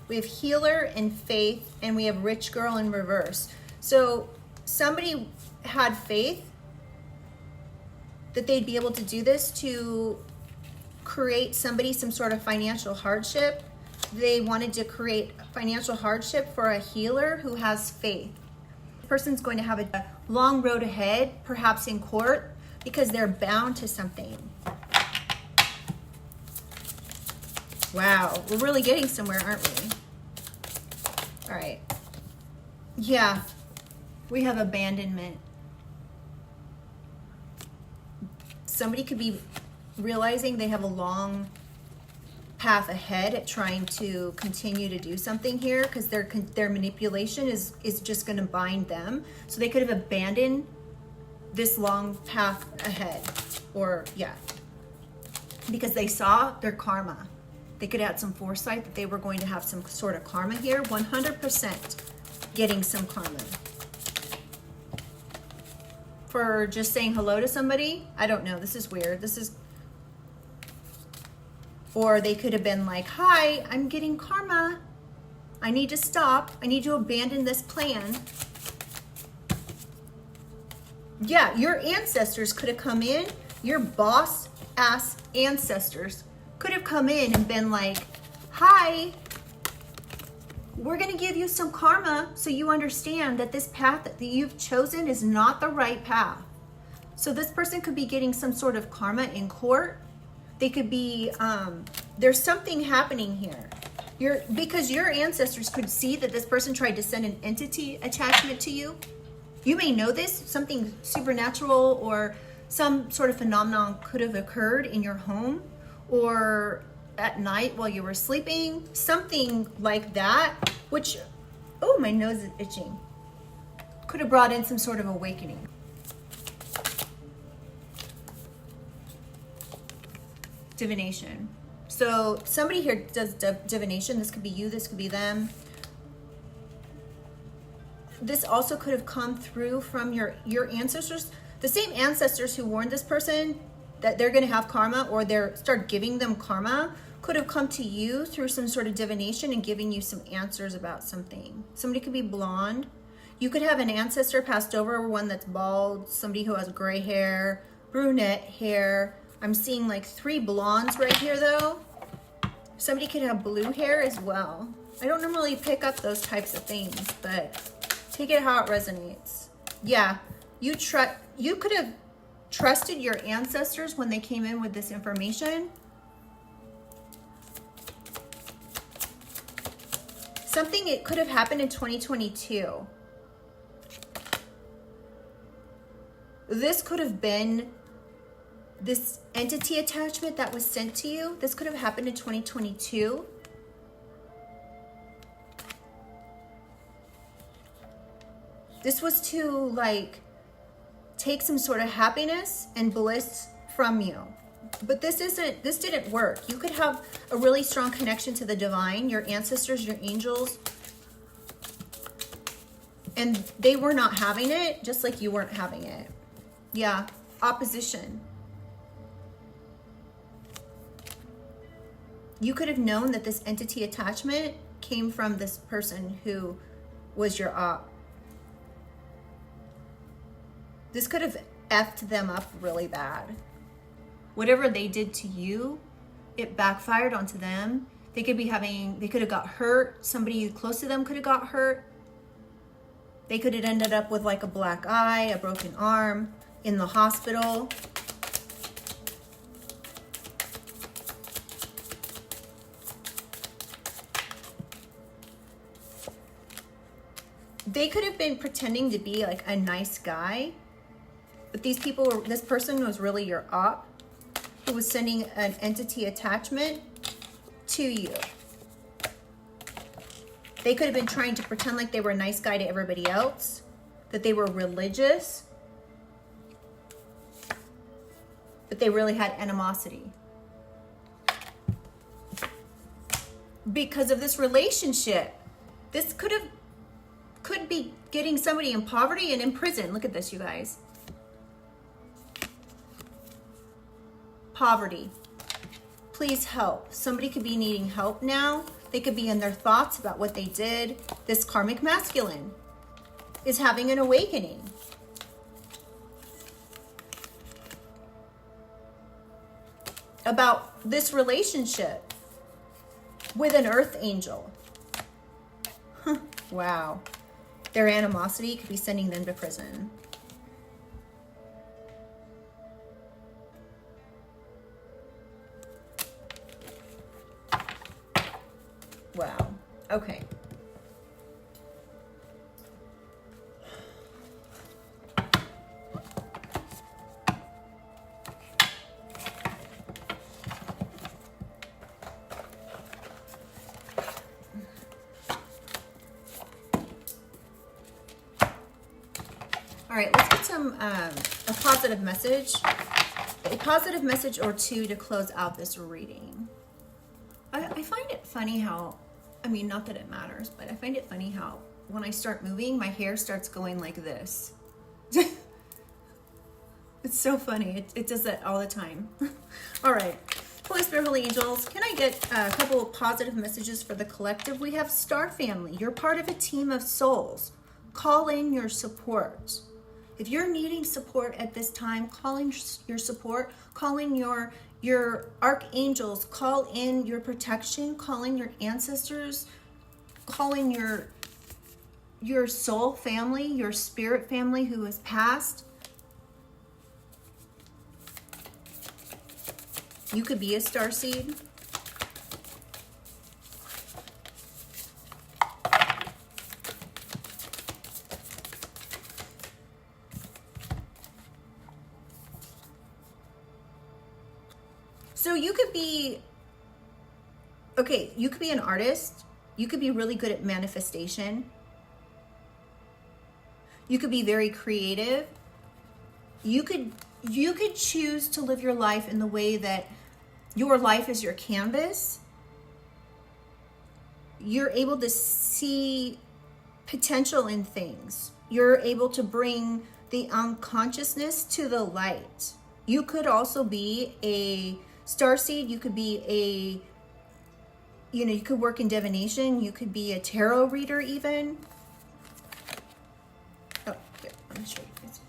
We have healer and faith, and we have rich girl in reverse. So somebody had faith that they'd be able to do this to create somebody some sort of financial hardship. they wanted to create financial hardship for a healer who has faith. The person's going to have a long road ahead, perhaps in court, because they're bound to something. Wow, we're really getting somewhere, aren't we? All right. Yeah, we have abandonment. Somebody could be realizing they have a long path ahead at trying to continue to do something here, because their manipulation is just going to bind them. So they could have abandoned this long path ahead, or yeah, because they saw their karma. They could have had some foresight that they were going to have some sort of karma here. 100% getting some karma for just saying hello to somebody. I don't know, this is weird. This is, or they could have been like, hi, I'm getting karma. I need to stop. I need to abandon this plan. Yeah, your ancestors could have come in. Your boss ass ancestors could have come in and been like, hi, we're going to give you some karma so you understand that this path that you've chosen is not the right path. So this person could be getting some sort of karma in court. They could be, there's something happening here. Because your ancestors could see that this person tried to send an entity attachment to you. You may know this, something supernatural or some sort of phenomenon could have occurred in your home or at night while you were sleeping, something like that, which, oh, my nose is itching. Could have brought in some sort of awakening. Divination. So somebody here does divination. This could be you, this could be them. This also could have come through from your ancestors. The same ancestors who warned this person that they're going to have karma, or start giving them karma, could have come to you through some sort of divination and giving you some answers about something. Somebody could be blonde. You could have an ancestor passed over, one that's bald, somebody who has gray hair, brunette hair. I'm seeing like 3 blondes right here though. Somebody could have blue hair as well. I don't normally pick up those types of things, but take it how it resonates. Yeah, you could have trusted your ancestors when they came in with this information. Something, it could have happened in 2022. This could have been this entity attachment that was sent to you. This could have happened in 2022. This was to like take some sort of happiness and bliss from you. But this didn't work. You could have a really strong connection to the divine, your ancestors, your angels, and they were not having it, just like you weren't having it. Yeah, opposition. You could have known that this entity attachment came from this person who was your op. This could have effed them up really bad. Whatever they did to you, it backfired onto them. They could have got hurt. Somebody close to them could have got hurt. They could have ended up with like a black eye, a broken arm, in the hospital. They could have been pretending to be like a nice guy, but this person was really your op, who was sending an entity attachment to you. They could have been trying to pretend like they were a nice guy to everybody else, that they were religious, but they really had animosity. Because of this relationship, this could be getting somebody in poverty and in prison. Look at this, you guys. Poverty. Please help. Somebody could be needing help now. They could be in their thoughts about what they did. This karmic masculine is having an awakening. About this relationship. with an earth angel. Huh. Wow. Their animosity could be sending them to prison. Wow. Okay. All right, let's get some a positive message or two to close out this reading. I find it funny how, I mean, not that it matters, but I find it funny how when I start moving, my hair starts going like this. It's so funny. It does that all the time. All right. Holy Spirit, Holy Angels, can I get a couple of positive messages for the collective? We have Star Family. You're part of a team of souls. Call in your support. If you're needing support at this time, call in your support. Call in your archangels. Call in your protection. Call in your ancestors. Call in your soul family, your spirit family who has passed. You could be a starseed. So you could be, okay, you could be an artist. You could be really good at manifestation. You could be very creative. You could choose to live your life in the way that your life is your canvas. You're able to see potential in things. You're able to bring the unconsciousness to the light. You could also be a starseed. You could be you could work in divination. You could be a tarot reader even. Oh, here, let me show you guys.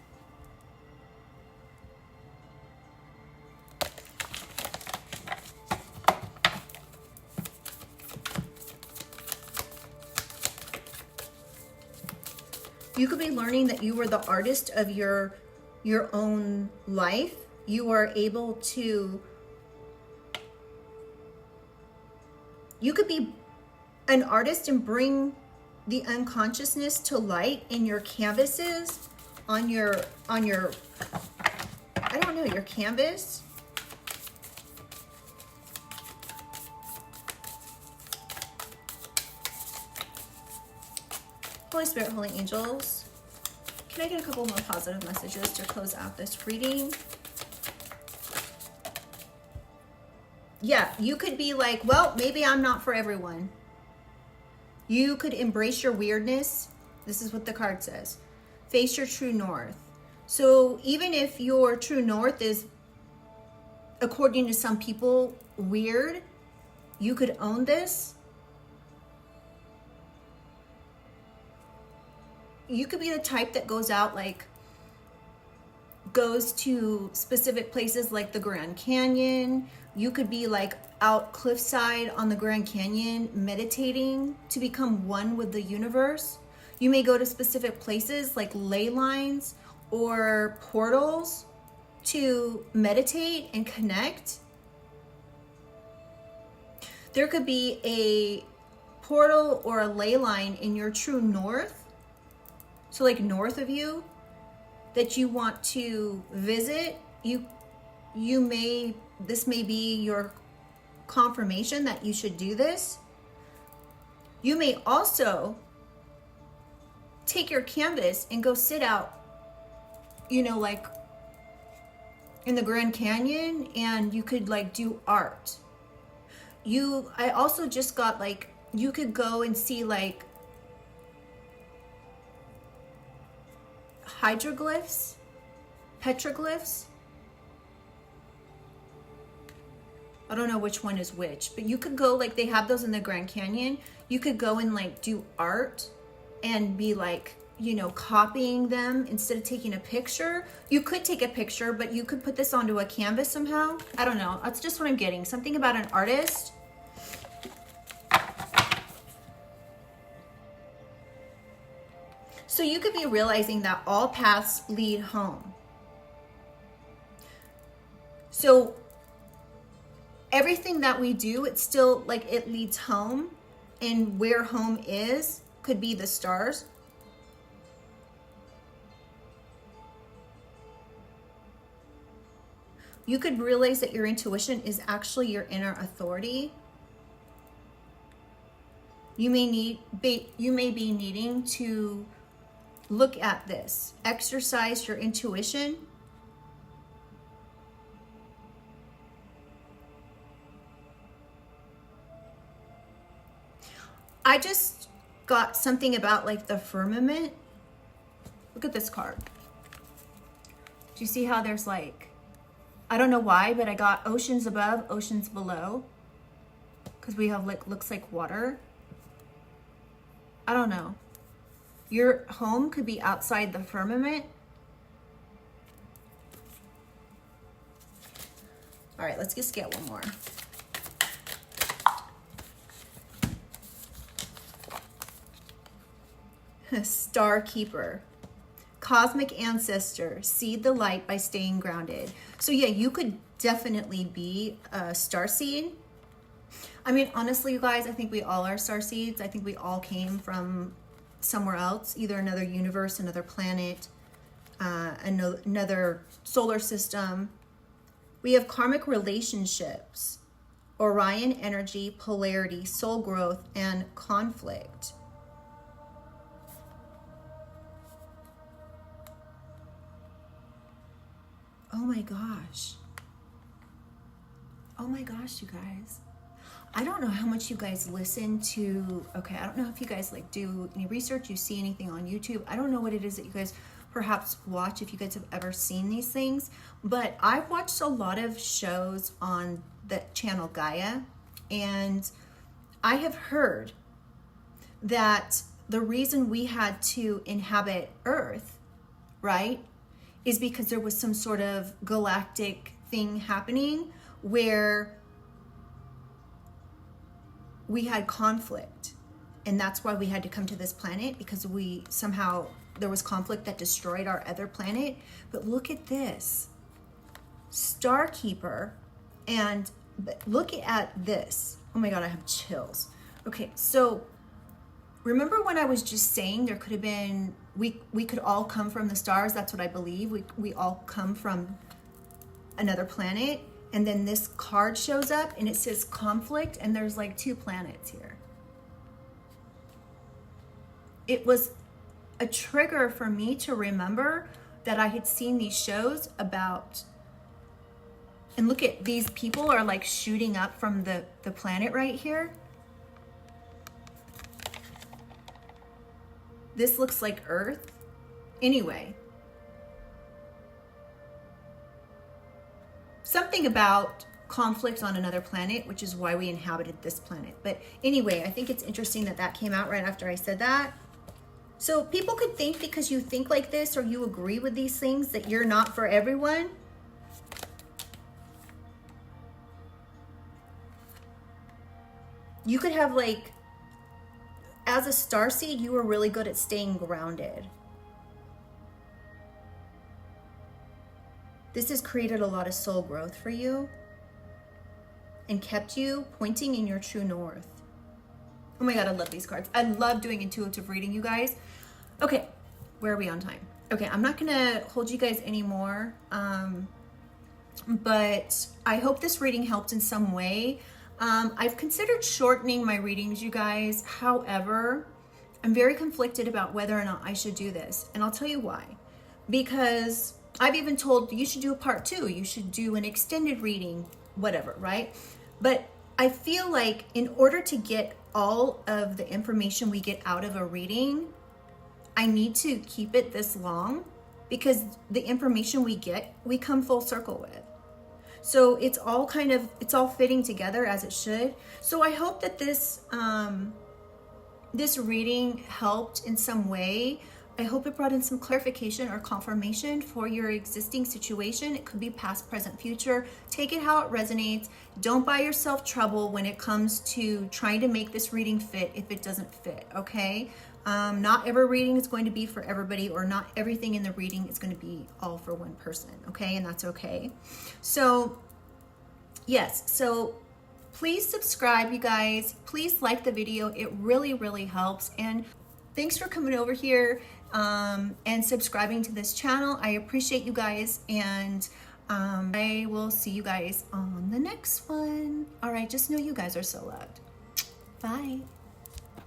You could be learning that you were the artist of your own life. You are able to, you could be an artist and bring the unconsciousness to light in your canvases, on your, I don't know, your canvas. Holy Spirit, Holy Angels, can I get a couple more positive messages to close out this reading? Yeah, you could be like, well, maybe I'm not for everyone. You could embrace your weirdness. This is what the card says. Face your true north. So even if your true north is, according to some people, weird, you could own this. You could be the type that goes out, like, goes to specific places like the Grand Canyon. You could be like out cliffside on the Grand Canyon meditating to become one with the universe. You may go to specific places like ley lines or portals to meditate and connect. There could be a portal or a ley line in your true north, so like north of you, that you want to visit. This may be your confirmation that you should do this. You may also take your canvas and go sit out, like in the Grand Canyon, and you could like do art. I also just got like, you could go and see like hydroglyphs, petroglyphs. I don't know which one is which, but you could go, like they have those in the Grand Canyon. You could go and like do art and be like, copying them instead of taking a picture. You could take a picture, but you could put this onto a canvas somehow. I don't know. That's just what I'm getting. Something about an artist. So you could be realizing that all paths lead home. So everything that we do, it's still like it leads home, and where home is could be the stars. You could realize that your intuition is actually your inner authority. You may be needing to look at this, exercise your intuition. I just got something about like the firmament. Look at this card. Do you see how there's like, I don't know why, but I got oceans above, oceans below. Because we have like, looks like water. I don't know. Your home could be outside the firmament. All right, let's just get one more. Star Keeper. Cosmic ancestor, seed the light by staying grounded. So yeah, you could definitely be a star seed. I mean, honestly, you guys, I think we all are star seeds. I think we all came from somewhere else, either another universe, another planet, another solar system. We have karmic relationships, Orion energy, polarity, soul growth, and conflict. Oh my gosh. Oh my gosh, you guys. I don't know how much you guys listen to, okay, I don't know if you guys like do any research, you see anything on YouTube. I don't know what it is that you guys perhaps watch, if you guys have ever seen these things, but I've watched a lot of shows on the channel Gaia, and I have heard that the reason we had to inhabit Earth, right, is because there was some sort of galactic thing happening where we had conflict. And that's why we had to come to this planet, because there was conflict that destroyed our other planet. But look at this. Star Keeper. And look at this. Oh my God, I have chills. Okay, so remember when I was just saying there could have been, we could all come from the stars. That's what I believe. We all come from another planet. And then this card shows up and it says conflict, and there's like 2 planets here. It was a trigger for me to remember that I had seen these shows about, and look at these people are like shooting up from the planet right here. This looks like Earth. Anyway, something about conflict on another planet, which is why we inhabited this planet. But anyway, I think it's interesting that that came out right after I said that. So people could think because you think like this or you agree with these things that you're not for everyone. You could have like, as a starseed, you were really good at staying grounded. This has created a lot of soul growth for you and kept you pointing in your true north. Oh my God, I love these cards. I love doing intuitive reading, you guys. Okay, where are we on time? Okay, I'm not gonna hold you guys anymore, but I hope this reading helped in some way. I've considered shortening my readings, you guys. However, I'm very conflicted about whether or not I should do this. And I'll tell you why. Because I've even told you should do a part 2. You should do an extended reading, whatever, right? But I feel like in order to get all of the information we get out of a reading, I need to keep it this long, because the information we get, we come full circle with. So it's all fitting together as it should. So I hope that this reading helped in some way. I hope it brought in some clarification or confirmation for your existing situation. It could be past, present, future. Take it how it resonates. Don't buy yourself trouble when it comes to trying to make this reading fit if it doesn't fit, okay? Not every reading is going to be for everybody, or not everything in the reading is going to be all for one person, okay? And that's okay. So, yes, so please subscribe, you guys. Please like the video. It really, really helps. And thanks for coming over here and subscribing to this channel. I appreciate you guys, and I will see you guys on the next one. All right, just know you guys are so loved. Bye.